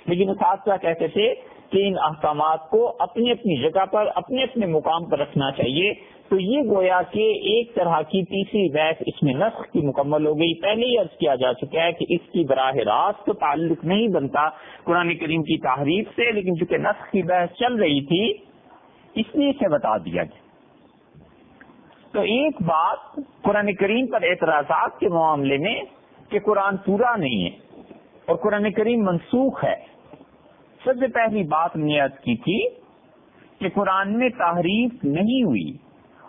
Speaker 1: لیکن اساتذہ کہتے تھے کہ ان احکامات کو اپنی اپنی جگہ پر اپنے اپنے مقام پر رکھنا چاہیے. تو یہ گویا کہ ایک طرح کی تیسری بحث اس میں نسخ کی مکمل ہو گئی. پہلے ہی عرض کیا جا چکا ہے کہ اس کی براہ راست تو تعلق نہیں بنتا قرآن کریم کی تحریف سے، لیکن چونکہ نسخ کی بحث چل رہی تھی اس لیے اسے بتا دیا گیا. تو ایک بات قرآن کریم پر اعتراضات کے معاملے میں کہ قرآن پورا نہیں ہے اور قرآن کریم منسوخ ہے. سب سے پہلی بات میں نے عرض کی تھی کہ قرآن میں تحریف نہیں ہوئی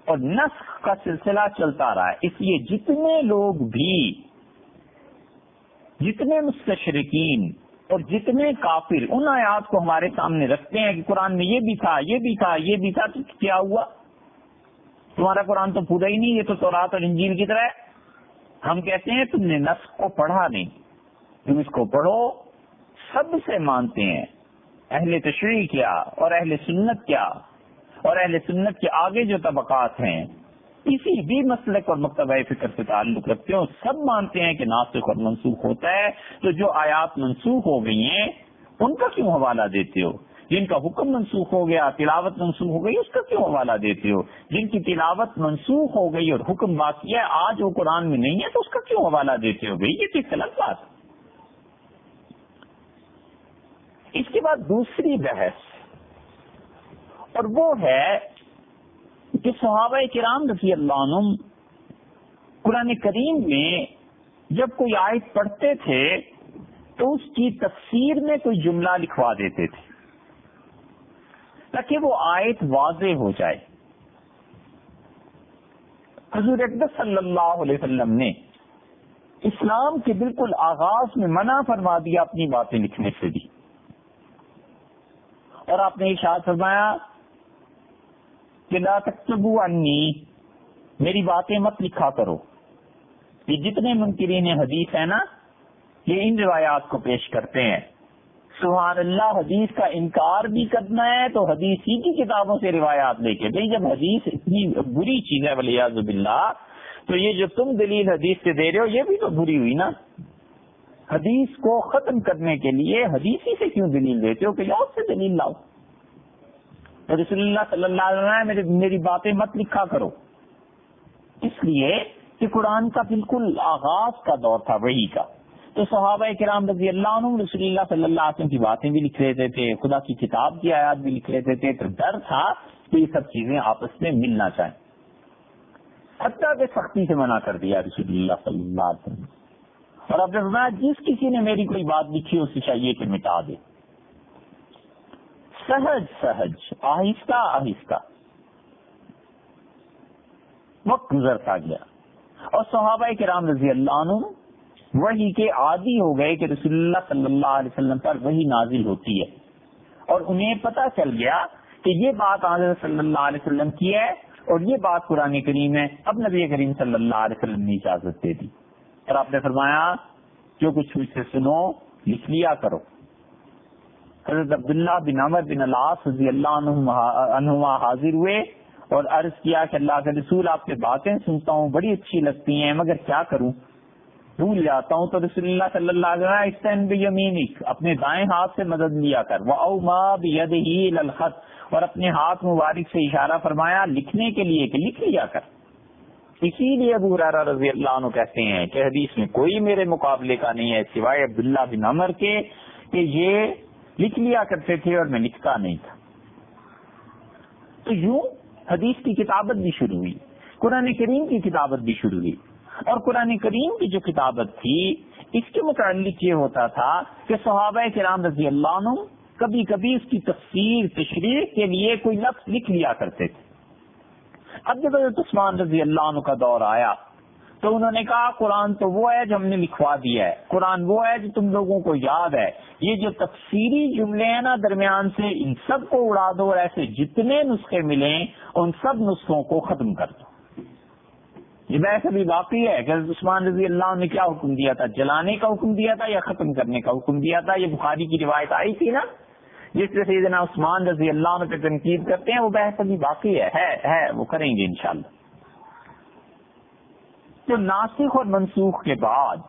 Speaker 1: اور نسخ کا سلسلہ چلتا رہا ہے. اس لیے جتنے لوگ بھی، جتنے مستشرقین اور جتنے کافر ان آیات کو ہمارے سامنے رکھتے ہیں کہ قرآن میں یہ بھی تھا، یہ بھی تھا، یہ بھی تھا، تو کیا ہوا؟ تمہارا قرآن تو پورا ہی نہیں، یہ تو تورات اور انجیل کی طرح ہے. ہم کہتے ہیں تم نے نسخ کو پڑھا نہیں، تم اس کو پڑھو. سب سے مانتے ہیں، اہل تشریع کیا اور اہل سنت کیا اور اہل سنت کے آگے جو طبقات ہیں کسی بھی مسلک اور مکتبہ فکر سے تعلق رکھتے ہو، سب مانتے ہیں کہ ناسخ اور منسوخ ہوتا ہے. تو جو آیات منسوخ ہو گئی ہیں ان کا کیوں حوالہ دیتے ہو؟ جن کا حکم منسوخ ہو گیا، تلاوت منسوخ ہو گئی، اس کا کیوں حوالہ دیتے ہو؟ جن کی تلاوت منسوخ ہو گئی اور حکم باقی ہے، آج وہ قرآن میں نہیں ہے، تو اس کا کیوں حوالہ دیتے ہو؟ بھائی یہ تو غلط بات ہے. اس کے بعد دوسری بحث، اور وہ ہے کہ صحابہ کرام رضی اللہ عنہم قرآن کریم میں جب کوئی آیت پڑھتے تھے تو اس کی تفسیر میں کوئی جملہ لکھوا دیتے تھے تاکہ وہ آیت واضح ہو جائے. حضور اقدس صلی اللہ علیہ وسلم نے اسلام کے بالکل آغاز میں منع فرما دیا اپنی باتیں لکھنے سے بھی، اور آپ نے ارشاد فرمایا کہ لا تکتبوا عنی، میری باتیں مت لکھا کرو. یہ جتنے منکرین حدیث ہیں نا، یہ ان روایات کو پیش کرتے ہیں. سبحان اللہ، حدیث کا انکار بھی کرنا ہے تو حدیث ہی کی کتابوں سے روایات لے کے. بھئی جب حدیث اتنی بری چیز ہے والعیاذ باللہ، تو یہ جو تم دلیل حدیث سے دے رہے ہو یہ بھی تو بری ہوئی نا. حدیث کو ختم کرنے کے لیے حدیث ہی سے کیوں دلیل دیتے ہو کہ لاؤ سے دلیل لاؤ. تو رسول اللہ صلی اللہ علیہ وسلم میری باتیں مت لکھا کرو، اس لیے کہ قرآن کا بالکل آغاز کا دور تھا وحی کا. تو صحابہ کرام رضی اللہ عنہم رسول اللہ صلی اللہ علیہ وسلم کی باتیں بھی لکھ لیتے تھے، خدا کی کتاب کی آیات بھی لکھ لیتے تھے. تو ڈر تھا کہ یہ سب چیزیں آپس میں ملنا چاہیں، حتیٰ کہ سختی سے منع کر دیا رسول اللہ صلی اللہ علیہ وسلم. اور اب فرمایا جس کسی نے میری کوئی بات لکھی اسے چاہیے کہ مٹا دے. سہج سہج، آہستہ آہستہ وقت گزرتا گیا اور صحابہ کرام رضی اللہ عنہ وحی کے عادی ہو گئے کہ رسول اللہ صلی اللہ علیہ وسلم پر وحی نازل ہوتی ہے، اور انہیں پتہ چل گیا کہ یہ بات حضرت صلی اللہ علیہ وسلم کی ہے اور یہ بات قرآن کریم ہے. اب نبی کریم صلی اللہ علیہ وسلم نے اجازت دے دی اور آپ نے فرمایا جو کچھ مجھ سے سنو لکھ لیا کرو. حضرت عبداللہ بن عمر بن العاص رضی اللہ عنہما حاضر ہوئے اور عرض کیا کہ اللہ کے رسول آپ سے باتیں سنتا ہوں بڑی اچھی لگتی ہیں، مگر کیا کروں، بھول جاتا ہوں. تو رسول اللہ صلی اللہ علیہ وسلم استعن بیمینک، اپنے دائیں ہاتھ سے مدد لیا کر، وَأَوْمَا بِيَدِهِ إِلَى الْخَطِّ، اور اپنے ہاتھ مبارک سے اشارہ فرمایا لکھنے کے لیے کہ لکھ لیا کر. اسی لیے ابو ہریرہ رضی اللہ عنہ کہتے ہیں کہ حدیث میں کوئی میرے مقابلے کا نہیں ہے سوائے عبداللہ بن عمر کے کہ یہ لکھ لیا کرتے تھے اور میں لکھتا نہیں تھا. تو یوں حدیث کی کتابت بھی شروع ہوئی، قرآن کریم کی کتابت بھی شروع ہوئی. اور قرآن کریم کی جو کتابت تھی اس کے متعلق یہ ہوتا تھا کہ صحابہ کرام رضی اللہ عنہ کبھی کبھی اس کی تفسیر تشریح کے لیے کوئی لفظ لکھ لیا کرتے تھے. اب جب حضرت عثمان رضی اللہ عنہ کا دور آیا تو انہوں نے کہا قرآن تو وہ ہے جو ہم نے لکھوا دیا ہے، قرآن وہ ہے جو تم لوگوں کو یاد ہے، یہ جو تفسیری جملے ہیں نا درمیان سے ان سب کو اڑا دو اور ایسے جتنے نسخے ملیں ان سب نسخوں کو ختم کر دو. یہ بحث ابھی باقی ہے کہ حضرت عثمان رضی اللہ عنہ نے کیا حکم دیا تھا، جلانے کا حکم دیا تھا یا ختم کرنے کا حکم دیا تھا. یہ بخاری کی روایت آئی تھی نا جس سے سیدنا عثمان رضی اللہ عنہ پہ تنقید کرتے ہیں، وہ بحث ابھی باقی ہے وہ کریں گے انشاءاللہ. تو ناسخ اور منسوخ کے بعد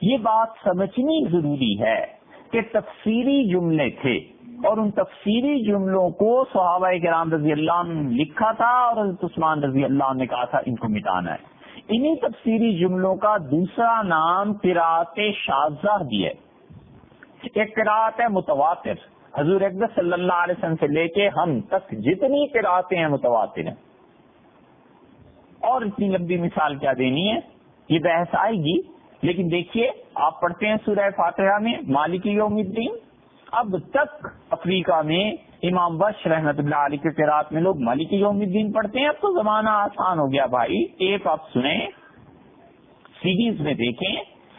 Speaker 1: یہ بات سمجھنی ضروری ہے کہ تفسیری جملے تھے اور ان تفسیری جملوں کو صحابہ کرام رضی اللہ عنہ نے لکھا تھا اور حضرت عثمان رضی اللہ عنہ نے کہا تھا ان کو مٹانا ہے. انہی تفسیری جملوں کا دوسرا نام قرات شاذہ بھی ہے. ایک قرات ہے متواتر، حضور اقدس صلی اللہ علیہ وسلم سے لے کے ہم تک جتنی قراتیں ہیں متواتر ہیں. اور اتنی لمبی مثال کیا دینی ہے، یہ بحث آئے گی. لیکن دیکھیے آپ پڑھتے ہیں سورہ فاتحہ میں مالک یوم الدین، اب تک افریقہ میں امام ورش رحمت اللہ علیہ کے قرات میں لوگ مالک یوم الدین پڑھتے ہیں. اب تو زمانہ آسان ہو گیا بھائی، ایپ آپ سنیں، سیریز میں دیکھیں.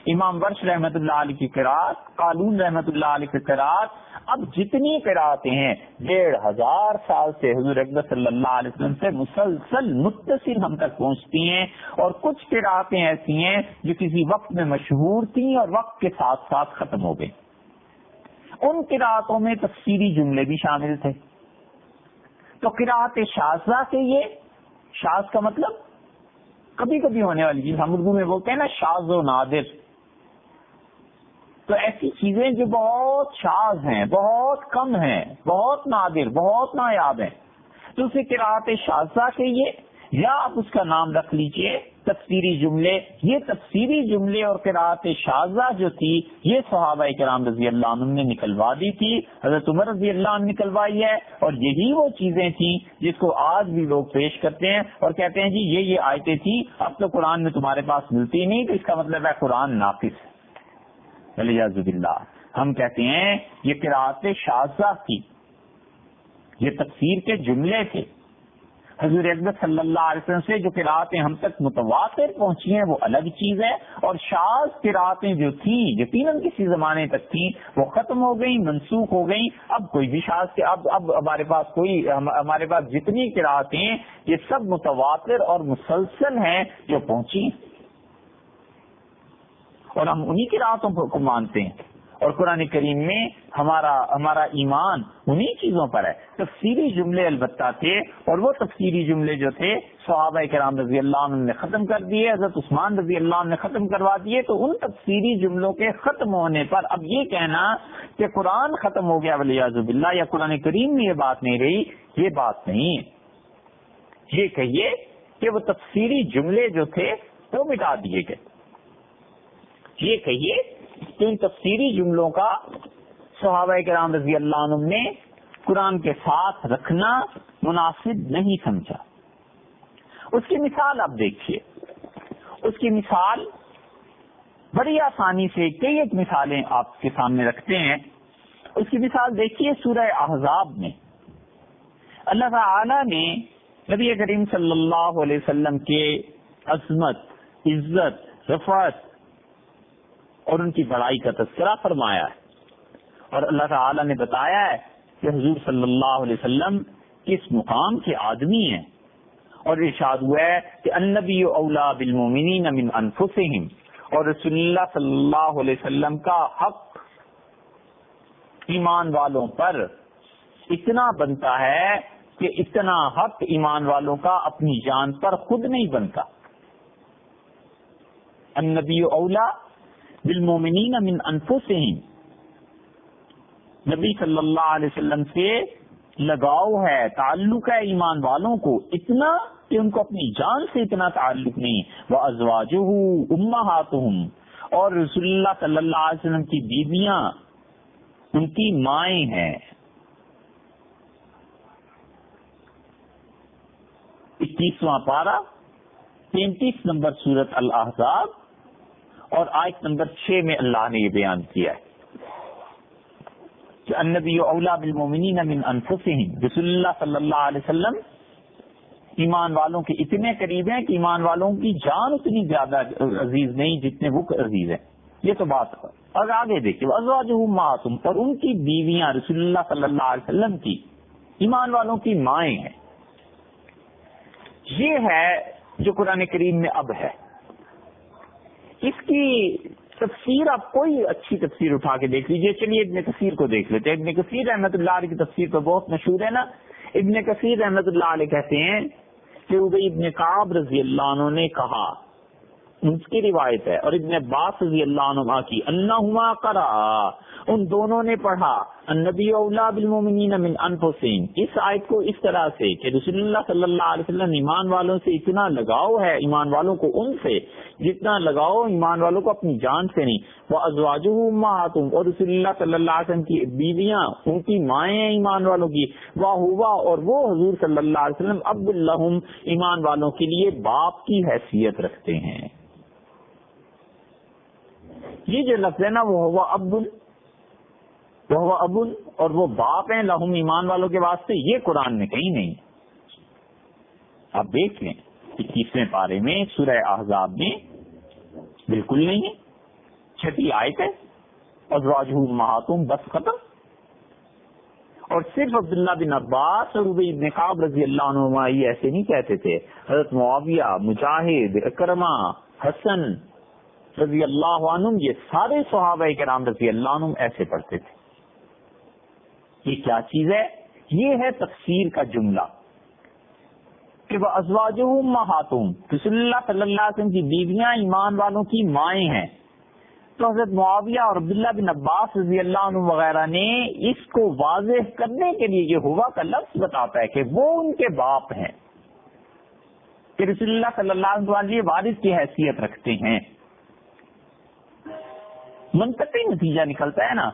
Speaker 1: امام ورش رحمت اللہ علیہ کی قرات، قالون رحمت اللہ علیہ کی قرات، اب جتنی قراتیں ہیں 1500 سال سے حضور اکبر صلی اللہ علیہ وسلم سے مسلسل متصل ہم تک پہنچتی ہیں. اور کچھ قراتیں ایسی ہیں جو کسی وقت میں مشہور تھیں اور وقت کے ساتھ ساتھ ختم ہو گئی. ان قراتوں میں تفسیری جملے بھی شامل تھے. تو قرات شاذہ سے، یہ شاذ کا مطلب کبھی کبھی ہونے والی چیز، ہم اردو میں بولتے ہیں نا شاذ و نادر. تو ایسی چیزیں جو بہت شاذ ہیں، بہت کم ہیں، بہت نادر، بہت نایاب ہیں، تو اسے قرات شاذہ کہیے، یا آپ اس کا نام رکھ لیجئے تفسیری جملے. یہ تفسیری جملے اور قرات شاذہ جو تھی، یہ صحابہ کرام رضی اللہ عنہ نے نکلوا دی تھی. حضرت عمر رضی اللہ عنہ نکلوائی ہے. اور یہی وہ چیزیں تھیں جس کو آج بھی لوگ پیش کرتے ہیں اور کہتے ہیں جی یہ آیتیں تھیں، اب تو قرآن میں تمہارے پاس ملتی نہیں، تو اس کا مطلب ہے قرآن ناقص ہے. والعیاذ باللہ. ہم کہتے ہیں یہ قرات شاذہ تھی، یہ تفسیر کے جملے تھے. حضور اکبر صلی اللہ علیہ وسلم سے جو قراتیں ہم تک متواتر پہنچی ہیں وہ الگ چیز ہے. اور شاذ قراتیں جو تھیں، یقیناً کسی زمانے تک تھیں، وہ ختم ہو گئیں، منسوخ ہو گئیں. اب کوئی بھی شاذ کے اب ہمارے پاس جتنی قراتیں یہ سب متواتر اور مسلسل ہیں جو پہنچی، اور ہم انہی قراتوں کو مانتے ہیں. اور قرآن کریم میں ہمارا ایمان انہی چیزوں پر ہے. تفسیری جملے البتہ تھے، اور وہ تفسیری جملے جو تھے صحابہ کرام رضی اللہ عنہ نے ختم کر دیے، حضرت عثمان رضی اللہ عنہ نے ختم کروا دیے. تو ان تفسیری جملوں کے ختم ہونے پر اب یہ کہنا کہ قرآن ختم ہو گیا والعیاذ باللہ، یا قرآن کریم میں یہ بات نہیں رہی، یہ بات نہیں ہے. یہ کہیے کہ وہ تفسیری جملے جو تھے وہ مٹا دیے گئے. یہ کہیے کہ ان تفسیری جملوں کا صحابہ کرام رضی اللہ عنہ نے قرآن کے ساتھ رکھنا مناسب نہیں سمجھا. اس کی مثال آپ دیکھیے، اس کی مثال بڑی آسانی سے کئی ایک مثالیں آپ کے سامنے رکھتے ہیں. اس کی مثال دیکھیے سورہ احزاب میں اللہ تعالی نے نبی کریم صلی اللہ علیہ وسلم کے عظمت، عزت، رفعت اور ان کی بڑائی کا تذکرہ فرمایا ہے. اور اللہ تعالی نے بتایا ہے کہ حضور صلی اللہ علیہ وسلم کس مقام کے آدمی ہیں. اور ارشاد ہوا ہے کہ النبی اولا بالمؤمنین من انفسہم، اور رسول اللہ صلی اللہ علیہ وسلم کا حق ایمان والوں پر اتنا بنتا ہے کہ اتنا حق ایمان والوں کا اپنی جان پر خود نہیں بنتا. النبی اولا بالمؤمنین من انفسہم، نبی صلی اللہ علیہ وسلم سے لگاؤ ہے، تعلق ہے ایمان والوں کو اتنا کہ ان کو اپنی جان سے اتنا تعلق نہیں. وَأَزْوَاجُهُ أُمَّهَاتُهُمْ، اور رسول اللہ صلی اللہ علیہ وسلم کی بیویاں ان کی مائیں ہیں. 21واں پارہ 33 نمبر سورۃ الاحزاب اور آیت نمبر 6 میں اللہ نے یہ بیان کیا ہے کہ النبی اولا بالمؤمنین من انفسہم، رسول اللہ صلی اللہ علیہ وسلم ایمان والوں کے اتنے قریب ہیں کہ ایمان والوں کی جان اتنی زیادہ عزیز نہیں جتنے وہ عزیز ہیں. یہ تو بات ہے. اور آگے دیکھیے ازواجہ امہاتہم، اور ان کی بیویاں رسول اللہ صلی اللہ علیہ وسلم کی ایمان والوں کی مائیں ہیں. یہ ہے جو قرآن کریم میں اب ہے. اس کی تفسیر آپ کوئی اچھی تفسیر اٹھا کے دیکھ لیجئے. چلیے ابن کثیر کو دیکھ لیتے ہیں. ابن کثیر رحمت اللہ علیہ کی تفسیر تو بہت مشہور ہے نا. ابن کثیر رحمت اللہ علیہ کہتے ہیں کہ ابی ابن کعب رضی اللہ عنہ نے کہا، اس کی روایت ہے، اور ابن عباس رضی اللہ عنہ کی، انہما قرأ، ان دونوں نے پڑھا، النبی اولا بالمؤمنین من انفسہم، اس آیت کو اس طرح سے کہ رسول اللہ صلی اللہ علیہ وسلم ایمان والوں سے اتنا لگاؤ ہے، ایمان والوں کو ان سے جتنا لگاؤ ایمان والوں کو اپنی جان سے نہیں. وازواجہ امہاتہم، اور رسول اللہ صلی اللہ علیہ وسلم کی بیویاں ان کی مائیں ہیں ایمان والوں کی. وہو، اور وہ حضور صلی اللہ علیہ وسلم اب لہم، ایمان والوں کے لیے باپ کی حیثیت رکھتے ہیں. یہ جو لفظ ہے نا وہ ہوا اب، وہ ابن اور وہ باپ ہیں لہم ایمان والوں کے واسطے، یہ قرآن میں کہیں نہیں. آپ دیکھ لیں 21ویں پارے میں سورہ احزاب میں بالکل نہیں ہے. 6 آیت ہے ازواجہ امہاتہم، بس ختم. اور صرف عبداللہ بن عباس اور ابی بن کعب رضی اللہ عنہما یہ ایسے نہیں کہتے تھے. حضرت معاویہ، مجاہد، اکرمہ، حسن رضی اللہ عنہم، یہ سارے صحابہ کرام رضی اللہ عنہم ایسے پڑھتے تھے. یہ کیا چیز ہے؟ یہ ہے تفسیر کا جملہ کہ وہ ازواجہ امہاتہم، رسول اللہ صلی اللہ علیہ وسلم کی بیویاں ایمان والوں کی مائیں ہیں. تو حضرت معاویہ اور عبداللہ بن عباس رضی اللہ عنہ وغیرہ نے اس کو واضح کرنے کے لیے یہ ہوا کا لفظ بتاتا ہے کہ وہ ان کے باپ ہیں، کہ رسول اللہ صلی اللہ علیہ وسلم وارث کی حیثیت رکھتے ہیں. منطقی نتیجہ نکلتا ہے نا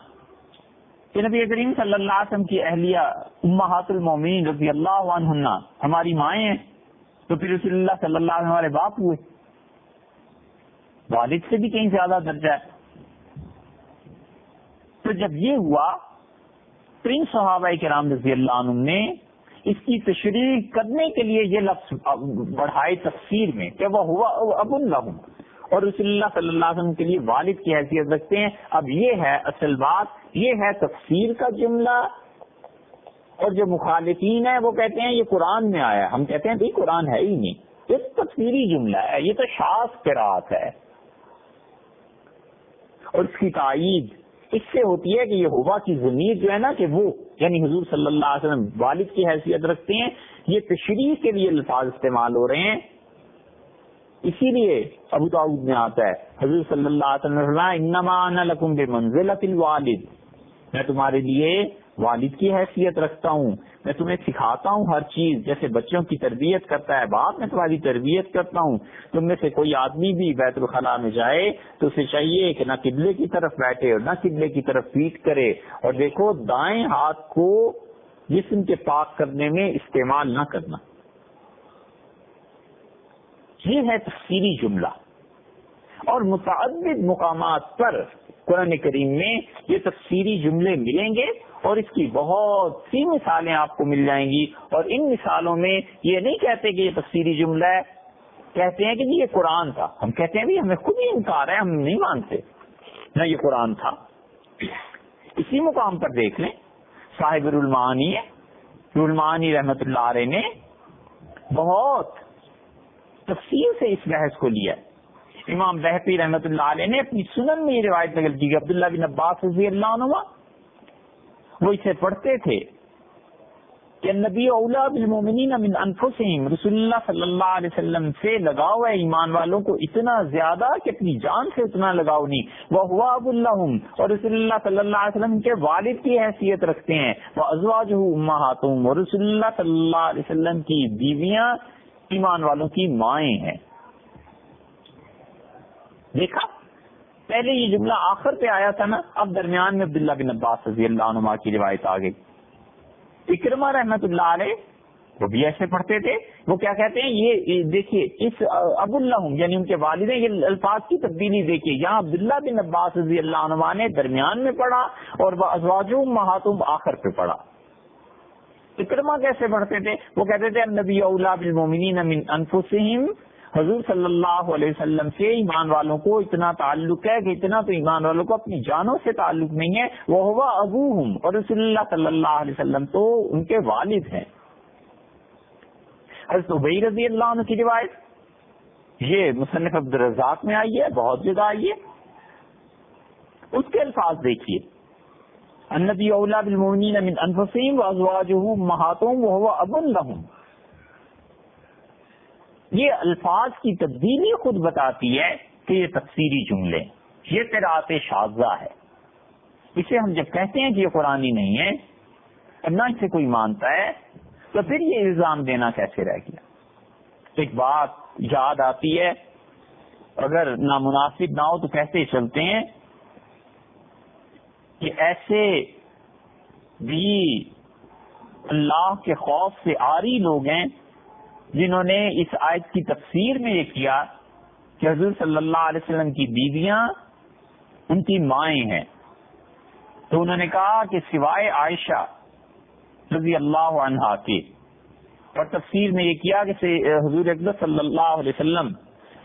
Speaker 1: کہ نبی کریم صلی اللہ علیہ وسلم کی اہلیہ امہات المومنین رضی اللہ عنہن ہماری مائیں ہیں، تو پھر رسول اللہ صلی اللہ علیہ وسلم ہمارے باپ ہوئے. والد سے بھی کہیں زیادہ درجہ ہے. تو جب یہ ہوا تو ان صحابہ کرام رضی اللہ عنہم نے اس کی تشریح کرنے کے لیے یہ لفظ بڑھائے تفسیر میں کہ وہ ہوا اب لہم، اور رسول اللہ صلی اللہ علیہ وسلم کے لیے والد کی حیثیت رکھتے ہیں. اب یہ ہے اصل بات، یہ ہے تفسیر کا جملہ. اور جو مخالفین ہیں وہ کہتے ہیں یہ قرآن میں آیا. ہم کہتے ہیں بھائی قرآن ہے ہی نہیں، یہ تو تفسیری جملہ ہے، یہ تو شاذ قرات ہے. اور اس کی تائید اس سے ہوتی ہے کہ یہ ہوا کی ضمیر جو ہے نا کہ وہ یعنی حضور صلی اللہ علیہ وسلم والد کی حیثیت رکھتے ہیں، یہ تشریح کے لیے الفاظ استعمال ہو رہے ہیں. اسی لیے ابو داؤد میں آتا ہے حضور صلی اللہ علیہ وسلم نے فرمایا انما انا لکم بمنزلۃ الوالد، میں تمہارے لیے والد کی حیثیت رکھتا ہوں، میں تمہیں سکھاتا ہوں ہر چیز، جیسے بچوں کی تربیت کرتا ہے باپ، میں تمہاری تربیت کرتا ہوں. تم میں سے کوئی آدمی بھی بیت الخلاء میں جائے تو اسے چاہیے کہ نہ قبلے کی طرف بیٹھے اور نہ قبلے کی طرف پیٹ کرے، اور دیکھو دائیں ہاتھ کو جسم کے پاک کرنے میں استعمال نہ کرنا. یہ ہے تفسیری جملہ. اور متعدد مقامات پر قرآن کریم میں یہ تفسیری جملے ملیں گے، اور اس کی بہت سی مثالیں آپ کو مل جائیں گی. اور ان مثالوں میں یہ نہیں کہتے کہ یہ تفسیری جملہ ہے، کہتے ہیں کہ یہ قرآن تھا. ہم کہتے ہیں بھی ہمیں خود ہی انکار ہے، ہم نہیں مانتے نہ یہ قرآن تھا. اسی مقام پر دیکھ لیں صاحب المعانی المعانی رحمت اللہ علیہ نے بہت تفصیل سے اس بحث کو لیا. امام بہقی رحمت اللہ علیہ نے اپنی سنن میں یہ روایت نقل کی کہ عبداللہ بن عباس رضی اللہ عنہ وہ اسے پڑھتے تھے کہ نبی اولا بالمومنین من انفسہم، رسول اللہ صلی اللہ علیہ وسلم سے لگاؤ ہے ایمان والوں کو اتنا زیادہ کہ اپنی جان سے اتنا لگاؤ نہیں. وہ ہوا اب لہم، اور رسول اللہ صلی اللہ علیہ وسلم کے والد کی حیثیت رکھتے ہیں. وہ ازواجہ امہاتہم، اور رسول اللہ صلی اللہ علیہ وسلم کی بیویاں ایمان والوں کی مائیں ہیں. دیکھا پہلے یہ جملہ آخر پہ آیا تھا نا، اب درمیان میں عبداللہ بن عباس رضی اللہ عنہما کی روایت آ گئی. اکرمہ رحمت اللہ علیہ وہ بھی ایسے پڑھتے تھے. وہ کیا کہتے ہیں، یہ دیکھیے اس ابو اللہم یعنی ان کے والدین، یہ الفاظ کی تبدیلی دیکھیے. یہاں عبداللہ بن عباس رضی اللہ عنہما نے درمیان میں پڑھا اور وہ ازواجہ امہاتہم آخر پہ پڑھا. اکرمہ کیسے پڑھتے تھے؟ وہ کہتے تھے النبی اولا بالمومنین من انفسہم، حضور صلی اللہ علیہ وسلم سے ایمان والوں کو اتنا تعلق ہے کہ اتنا تو ایمان والوں کو اپنی جانوں سے تعلق نہیں ہے. وہ ہوا ابوہم، اور رسول اللہ صلی اللہ علیہ وسلم تو ان کے والد ہیں. حضرت ابی رضی اللہ عنہ کی روایت یہ مصنف عبد الرزاق میں آئی ہے، بہت جگہ آئی ہے. اس کے الفاظ دیکھیے النبی اولا بالمؤمنین من انفسہم وازواجہ امہاتہم وہو اب لہم. یہ الفاظ کی تبدیلی خود بتاتی ہے کہ یہ تفسیری جملے، یہ قرات شاذہ ہے. اسے ہم جب کہتے ہیں کہ یہ قرآنی نہیں ہے اور نہ اسے کوئی مانتا ہے تو پھر یہ الزام دینا کیسے رہ گیا. ایک بات یاد آتی ہے، اگر نامناسب نہ ہو تو کہتے چلتے ہیں کہ ایسے بھی اللہ کے خوف سے عاری لوگ ہیں جنہوں نے اس آیت کی تفسیر میں یہ کیا کہ حضور صلی اللہ علیہ وسلم کی بیویاں ان کی مائیں ہیں، تو انہوں نے کہا کہ سوائے عائشہ رضی اللہ عنہا کے، اور تفسیر میں یہ کیا کہ حضور اکبر صلی اللہ علیہ وسلم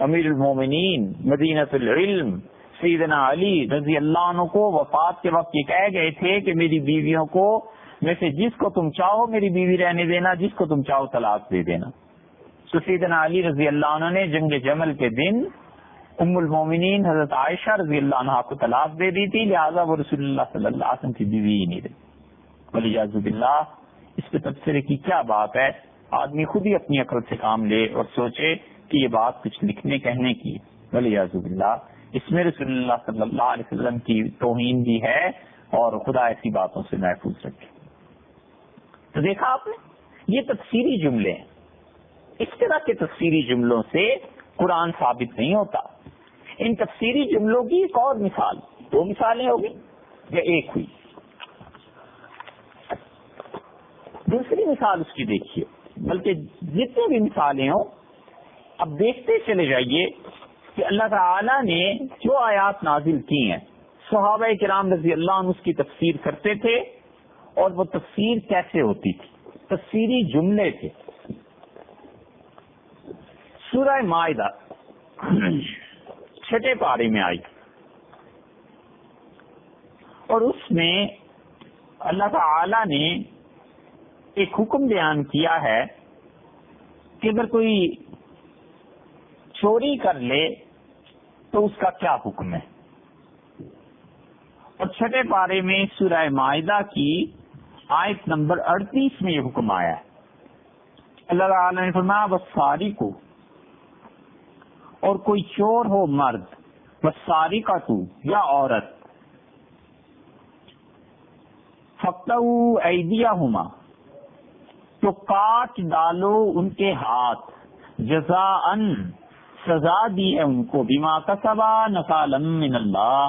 Speaker 1: امیر المومنین مدینۃ العلم سیدنا علی رضی اللہ عنہ کو وفات کے وقت یہ کہہ گئے تھے کہ میری بیویوں کو میں سے جس کو تم چاہو میری بیوی رہنے دینا، جس کو تم چاہو طلاق دے دینا. تو سیدنا علی رضی اللہ عنہ نے جنگ جمل کے دن ام المومنین حضرت عائشہ رضی اللہ عنہ کو طلاق دے دی تھی، لہٰذا وہ رسول اللہ صلی اللہ علیہ وسلم کی بیوی ہی نہیں رہی. والعیاذ باللہ. اس پہ تبصرے کی کیا بات ہے؟ آدمی خود ہی اپنی عقل سے کام لے اور سوچے کہ یہ بات کچھ لکھنے کہنے کی ہے. والعیاذ باللہ. اس میں رسول اللہ صلی اللہ علیہ وسلم کی توہین بھی ہے، اور خدا ایسی باتوں سے محفوظ رکھے. تو دیکھا آپ نے، یہ تفسیری جملے ہیں. اس طرح کے تفسیری جملوں سے قرآن ثابت نہیں ہوتا. ان تفسیری جملوں کی ایک اور مثال، دو مثالیں ہوگی یا ایک ہوئی. دوسری مثال اس کی دیکھیے، بلکہ جتنی بھی مثالیں ہوں اب دیکھتے چلے جائیے کہ اللہ تعالی نے جو آیات نازل کی ہیں صحابہ کرام رضی اللہ عنہ اس کی تفسیر کرتے تھے، اور وہ تفسیر کیسے ہوتی تھی. تفسیری جملے تھے. سورہ مائدہ 6 پارے میں آئی، اور اس میں اللہ تعالی نے ایک حکم بیان کیا ہے کہ اگر کوئی چوری کر لے تو اس کا کیا حکم ہے. اور 6 پارے میں سورہ مائدہ کی آیت نمبر 38 میں یہ حکم آیا ہے. اللہ تعالی نے فرمایا والسارق، اور کوئی چور ہو مرد، والسارقۃ یا عورت، فاقطعوا ایدیہما، تو کاٹ ڈالو ان کے ہاتھ، جزاءً سزا دی ہے ان کو، بما کسبا نکالا من اللہ،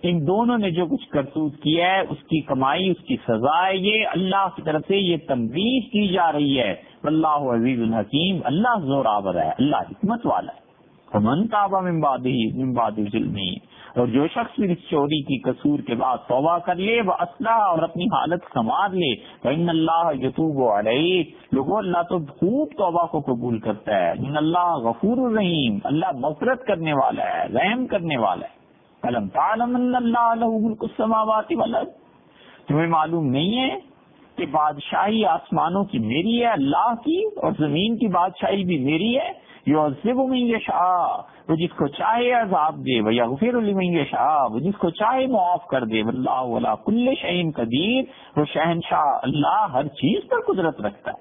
Speaker 1: ان دونوں نے جو کچھ کرتوت کیا ہے اس کی کمائی، اس کی سزا ہے. یہ اللہ کی طرف سے یہ تنبیہ کی جا رہی ہے. واللہ عزیز الحکیم، اللہ زور آور ہے، اللہ حکمت والا ہے. ومن تاب من بعد ظلمہ، اور جو شخص بھی اس چوری کی قصور کے بعد توبہ کر لے، وہ اصلاح اور اپنی حالت سنوار لے، فإن اللہ یتوب علیہ، لوگوں اللہ تو خوب توبہ کو قبول کرتا ہے. ان اللہ غفور الرحیم، اللہ مغفرت کرنے والا ہے، رحم کرنے والا ہے. الم تعلم ان اللہ لہ ملک السماوات والارض، تمہیں معلوم نہیں ہے کہ بادشاہی آسمانوں کی میری ہے، اللہ کی، اور زمین کی بادشاہی بھی میری ہے. یعذب من یشاء، وہ جس کو چاہے عذاب دے، ویغفر لمن یشاء، وہ جس کو چاہے معاف کر دے. واللہ علی کل شیء قدیر، وہ شہنشاہ اللہ ہر چیز پر قدرت رکھتا ہے.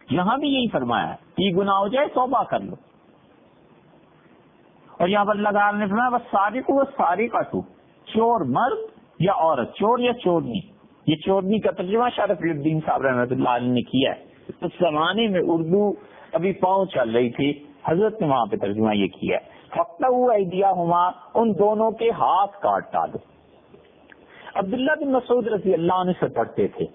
Speaker 1: یہاں بھی یہی فرمایا ہے کہ گناہ ہو جائے توبہ کر لو. اور یہاں پر اللہ تعالیٰ نے فرمایا والسارق والسارقۃ، چور مرد یا عورت، چور یا چورنی. یہ چورنی کا ترجمہ شارف الدین صاحب رحمۃ اللہ علیہ نے کیا ہے. اس زمانے میں اردو ابھی پاؤں چل رہی تھی، حضرت نے وہاں پہ ترجمہ یہ کیا ہے فاقطعوا ایدیہما، ان دونوں کے ہاتھ کاٹ ڈالو. عبداللہ بن مسعود رضی اللہ عنہ سے پڑھتے تھے،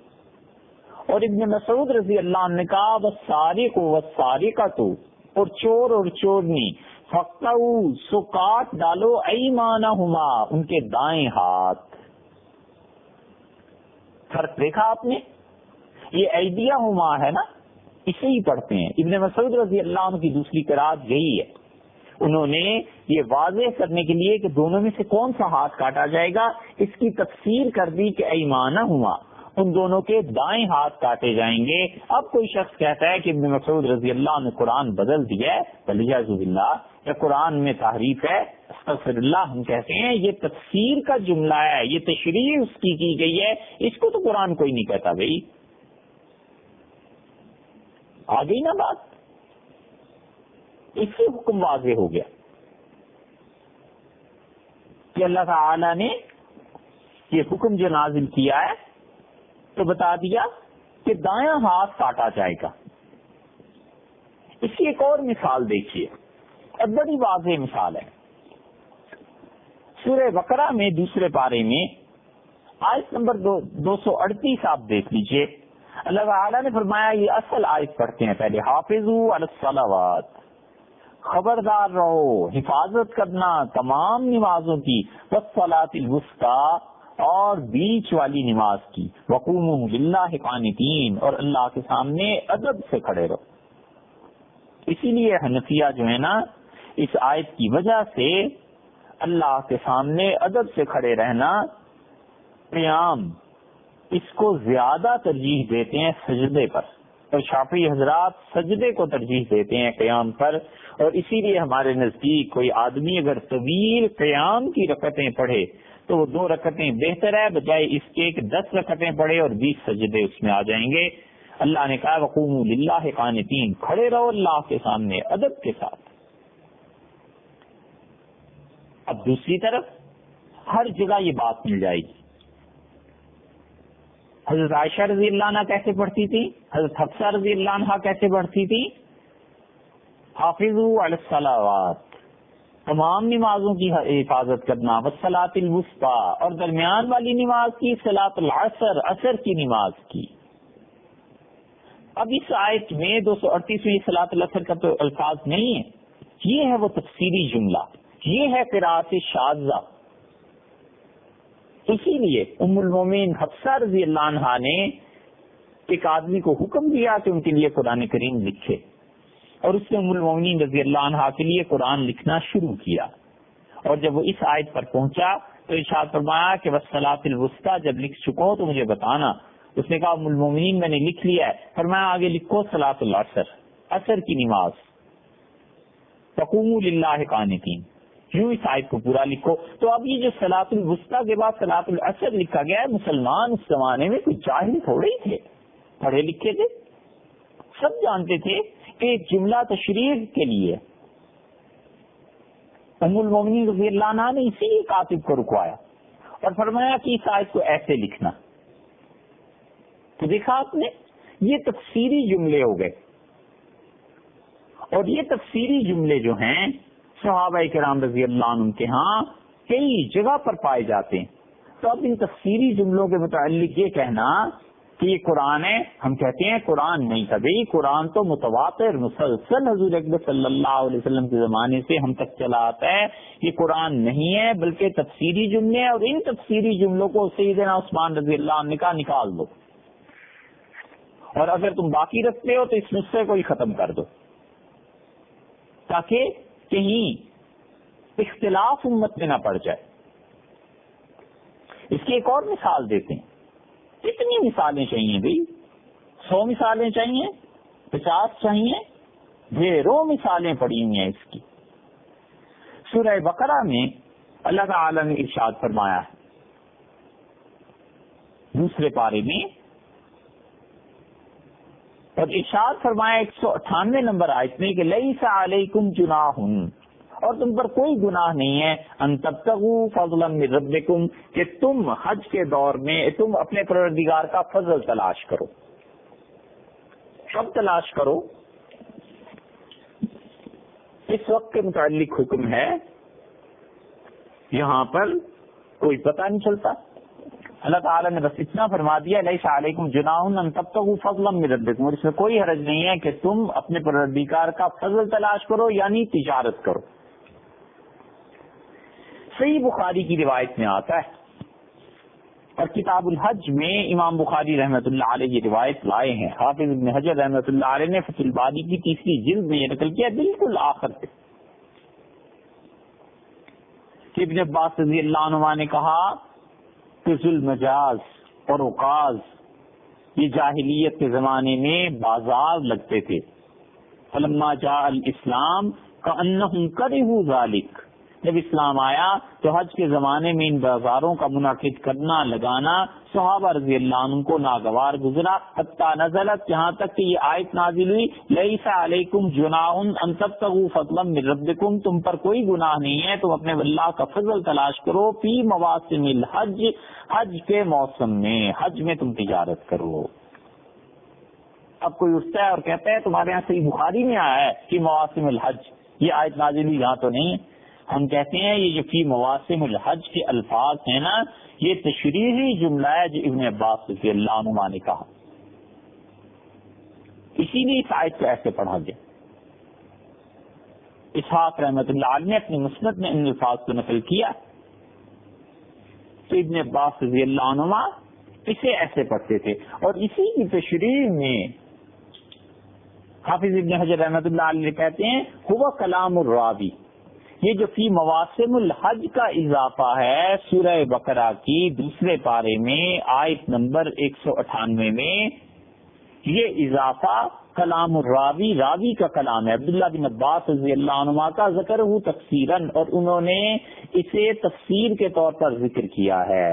Speaker 1: اور ابن مسعود رضی اللہ عنہ نے کہا والسارق والسارقۃ، اور چور اور چورنی، فاقطعوا، سو کاٹ ڈالو، ایمانہما، ان کے دائیں ہاتھ. فرق دیکھا آپ نے؟ یہ ایدیہما ہے نا، اسے ہی پڑھتے ہیں. ابن مسعود رضی اللہ عنہ کی دوسری قرات یہی ہے. انہوں نے یہ واضح کرنے کے لیے کہ دونوں میں سے کون سا ہاتھ کاٹا جائے گا، اس کی تفسیر کر دی کہ ایمانہما، ان دونوں کے دائیں ہاتھ کاٹے جائیں گے. اب کوئی شخص کہتا ہے کہ ابن مسعود رضی اللہ عنہ نے قرآن بدل دیا ہے، والعیاذ باللہ، یا قرآن میں تحریف ہے، استغفر اللہ. ہم کہتے ہیں یہ تفسیر کا جملہ ہے، یہ تشریح اس کی گئی ہے، اس کو تو قرآن کوئی نہیں کہتا. بھائی آ گئی نا بات، اس سے حکم واضح ہو گیا کہ اللہ تعالی نے یہ حکم جو نازل کیا ہے تو بتا دیا کہ دایاں ہاتھ کاٹا جائے گا. اس کی ایک اور مثال دیکھیے، اور بڑی واضح مثال ہے. سورہ بقرہ میں 2 پارے میں آیت نمبر 238 آپ دیکھ لیجئے. اللہ تعالی نے فرمایا، یہ اصل آیت پڑھتے ہیں پہلے، حافظوا علی الصلوات خبردار رہو، حفاظت کرنا تمام نمازوں کی، والصلاۃ الوسطی اور بیچ والی نماز کی، وقوموا للہ قانتین اور اللہ کے سامنے ادب سے کھڑے رہو۔ اسی لیے حنفیہ جو ہے نا اس آیت کی وجہ سے اللہ کے سامنے ادب سے کھڑے رہنا، قیام، اس کو زیادہ ترجیح دیتے ہیں سجدے پر، اور شافعی حضرات سجدے کو ترجیح دیتے ہیں قیام پر۔ اور اسی لیے ہمارے نزدیک کوئی آدمی اگر طویل قیام کی رکعتیں پڑھے تو وہ 2 رکعتیں بہتر ہے بجائے اس کے کہ 10 رکعتیں پڑھے اور 20 سجدے اس میں آ جائیں گے۔ اللہ نے کہا وقوموا للہ قانتین، کھڑے رہو اللہ کے سامنے ادب کے ساتھ۔ اب دوسری طرف ہر جگہ یہ بات مل جائے گی۔ حضرت عائشہ رضی اللہ عنہ کیسے پڑھتی تھی، حضرت حفصہ رضی اللہ عنہ کیسے پڑھتی تھی، حافظوا علی الصلوات، تمام نمازوں کی حفاظت کرنا، والصلاۃ الوسطی اور درمیان والی نماز کی، صلاۃ العصر، عصر کی نماز کی۔ اب اس آیت میں 238 میں صلاۃ العصر کا تو الفاظ نہیں ہے، یہ ہے وہ تفسیری جملہ، یہ ہے قراءت شاذہ۔ اسی لیے ام المومنین حفصہ رضی اللہ عنہا نے ایک آدمی کو حکم دیا کہ ان کے لیے قرآن کریم لکھے، اور اس نے ام المومنین رضی اللہ عنہا کے لیے قرآن لکھنا شروع کیا۔ اور جب وہ اس آیت پر پہنچا تو ارشاد فرمایا کہ والصلاۃ الوسطی، جب لکھ چکا ہو تو مجھے بتانا۔ اس نے کہا ام المومنین میں نے لکھ لیا ہے۔ فرمایا آگے لکھو صلاۃ العصر، عصر کی نماز، وقوموا للہ قانتین، یوں اس آیت کو پورا لکھو۔ تو اب یہ جو صلاۃ الوسطی کے بعد صلاۃ العصر لکھا گیا ہے، مسلمان اس زمانے میں کوئی جاہل تھوڑے ہی تھے، پڑھے لکھے تھے، سب جانتے تھے کہ جملہ تشریح کے لیے۔ ام المومنین رضی اللہ عنہ نے اسی کاتب کو رکوایا اور فرمایا کہ اس آیت کو ایسے لکھنا۔ تو دیکھا آپ نے، یہ تفسیری جملے ہو گئے، اور یہ تفسیری جملے جو ہیں صحابہ کرام رضی اللہ عنہ کے ہاں کئی جگہ پر پائے جاتے ہیں۔ تو اب ان تفسیری جملوں کے متعلق یہ کہنا کہ یہ قرآن ہے، ہم کہتے ہیں قرآن نہیں تھا بھائی، قرآن تو متواتر مسلسل حضور اکبر صلی اللہ علیہ وسلم کے زمانے سے ہم تک چلا آتا ہے، یہ قرآن نہیں ہے بلکہ تفسیری جملے ہیں، اور ان تفسیری جملوں کو سیدنا عثمان رضی اللہ عنہ کا نکال دو، اور اگر تم باقی رکھتے ہو تو اس نسخے کو ہی ختم کر دو، تاکہ کہیں اختلاف امت میں نہ پڑ جائے۔ اس کی ایک اور مثال دیتے ہیں۔ کتنی مثالیں چاہیے بھائی؟ 100 مثالیں چاہیے، 50 چاہیے، ڈھیروں مثالیں پڑی ہوئی ہیں اس کی۔ سورہ بقرہ میں اللہ تعالی نے ارشاد فرمایا ہے دوسرے پارے میں، اور ارشاد فرمایا 198 نمبر آیت میں کہ لیس علیکم جناح، اور تم پر کوئی گناہ نہیں ہے، ان تبتغوا فضلا من ربکم، کہ تم حج کے دور میں تم اپنے پروردگار کا فضل تلاش کرو۔ کب تلاش کرو؟ اس وقت کے متعلق حکم ہے، یہاں پر کوئی پتہ نہیں چلتا۔ اللہ تعالیٰ نے بس اتنا فرما دیا لیس علیکم جناح ان تبتغوا فضلا من ربکم، اور اس میں کوئی حرج نہیں ہے کہ تم اپنے پروردگار کا فضل تلاش کرو، یعنی تجارت کرو۔ صحیح بخاری کی روایت میں آتا ہے، اور کتاب الحج میں امام بخاری رحمۃ اللہ علیہ یہ روایت لائے ہیں۔ حافظ ابن حجر رحمۃ اللہ علیہ نے فتح الباری کی 3 جلد میں یہ نقل کیا بالکل آخر پہ، کہ ابن عباس رضی اللہ عنہ نے کہا کہ ذوالمجاز اور عکاظ یہ جاہلیت کے زمانے میں بازار لگتے تھے، فلما جاء الاسلام کأنہم کرہوا ذلک، جب اسلام آیا تو حج کے زمانے میں ان بازاروں کا منعقد کرنا لگانا صحابہ رضی اللہ عنہ کو ناگوار گزرا، حتی نزلت، یہاں تک کہ یہ آیت نازل ہوئی لیس علیکم جناح ان تبتغوا فضلا من ربکم، تم پر کوئی گناہ نہیں ہے، تم اپنے اللہ کا فضل تلاش کرو، فی مواسم الحج، حج کے موسم میں، حج میں تم تجارت کرو۔ اب کوئی اٹھتا ہے اور کہتا ہے تمہارے یہاں صحیح بخاری میں آیا ہے کہ مواسم الحج، یہ آیت نازل ہوئی یہاں تو نہیں ہے۔ ہم کہتے ہیں یہ جو فی مواسم الحج کے الفاظ ہیں نا، یہ تشریحی جملہ ہے جو ابن عباس رضی اللہ عنہ نے کہا، اسی لیے اس آیت کو ایسے پڑھا گیا۔ اسحاق رحمۃ اللہ علیہ نے اپنی مسند میں ان الفاظ کو نقل کیا تو ابن عباس رضی اللہ عنہما اسے ایسے پڑھتے تھے. اور اسی کی تشریح میں حافظ ابن حجر رحمۃ اللہ علیہ کہتے ہیں ہوا کلام الراوی. یہ جو فی مواسم الحج کا اضافہ ہے سورہ بقرہ کی دوسرے پارے میں آیت نمبر 198 میں، یہ اضافہ کلام الراوی، راوی کا کلام ہے عبداللہ بن عباس رضی اللہ عنہما کا. ذکر ہو تفسیراً، اور انہوں نے اسے تفسیر کے طور پر ذکر کیا ہے.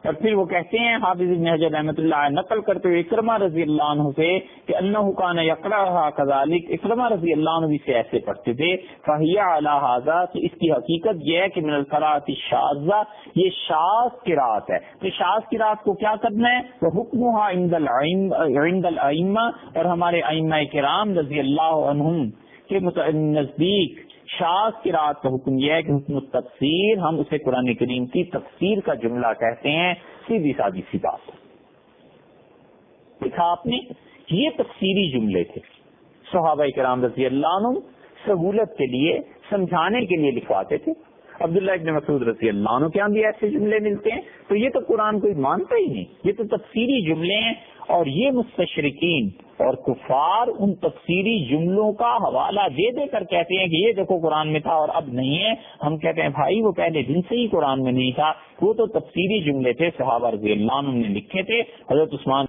Speaker 1: اور پھر وہ کہتے ہیں حافظ ابن حجر رحمۃ اللہ نقل کرتے ہوئے اکرمہ رضی اللہ عنہ سے کہ انہ کان یقرأھا کذالک، اکرمہ رضی اللہ عنہ بھی سے ایسے پڑھتے تھے. فہی علی ھذا، تو اس کی حقیقت یہ ہے کہ من القراءۃ الشاذہ، یہ شاذ قرات ہے. تو شاذ قرات کو کیا کرنا ہے؟ وہ حکمھا عند الائمہ، اور ہمارے ائمہ کرام رضی اللہ عنہم کے نزدیک شاذ قرات کا حکم یہ ہے کہ حکم التفسیر، ہم اسے قرآن کریم کی تفسیر کا جملہ کہتے ہیں. سیدھی سادی سی بات دیکھا آپ نے، یہ تفسیری جملے تھے صحابہ کرام رضی اللہ عنہ سہولت کے لیے سمجھانے کے لیے لکھواتے تھے. عبداللہ ابن مسعود رضی اللہ عنہ کے یہاں بھی ایسے جملے ملتے ہیں. تو یہ تو قرآن کوئی مانتا ہی نہیں، یہ تو تفسیری جملے ہیں. اور یہ مستشرقین اور کفار ان تفسیری جملوں کا حوالہ دے دے کر کہتے ہیں کہ یہ دیکھو قرآن میں تھا اور اب نہیں ہے. ہم کہتے ہیں بھائی وہ پہلے دن سے ہی قرآن میں نہیں تھا، وہ تو تفسیری جملے تھے صحابہ رضی اللہ عنہ نے لکھے تھے. حضرت عثمان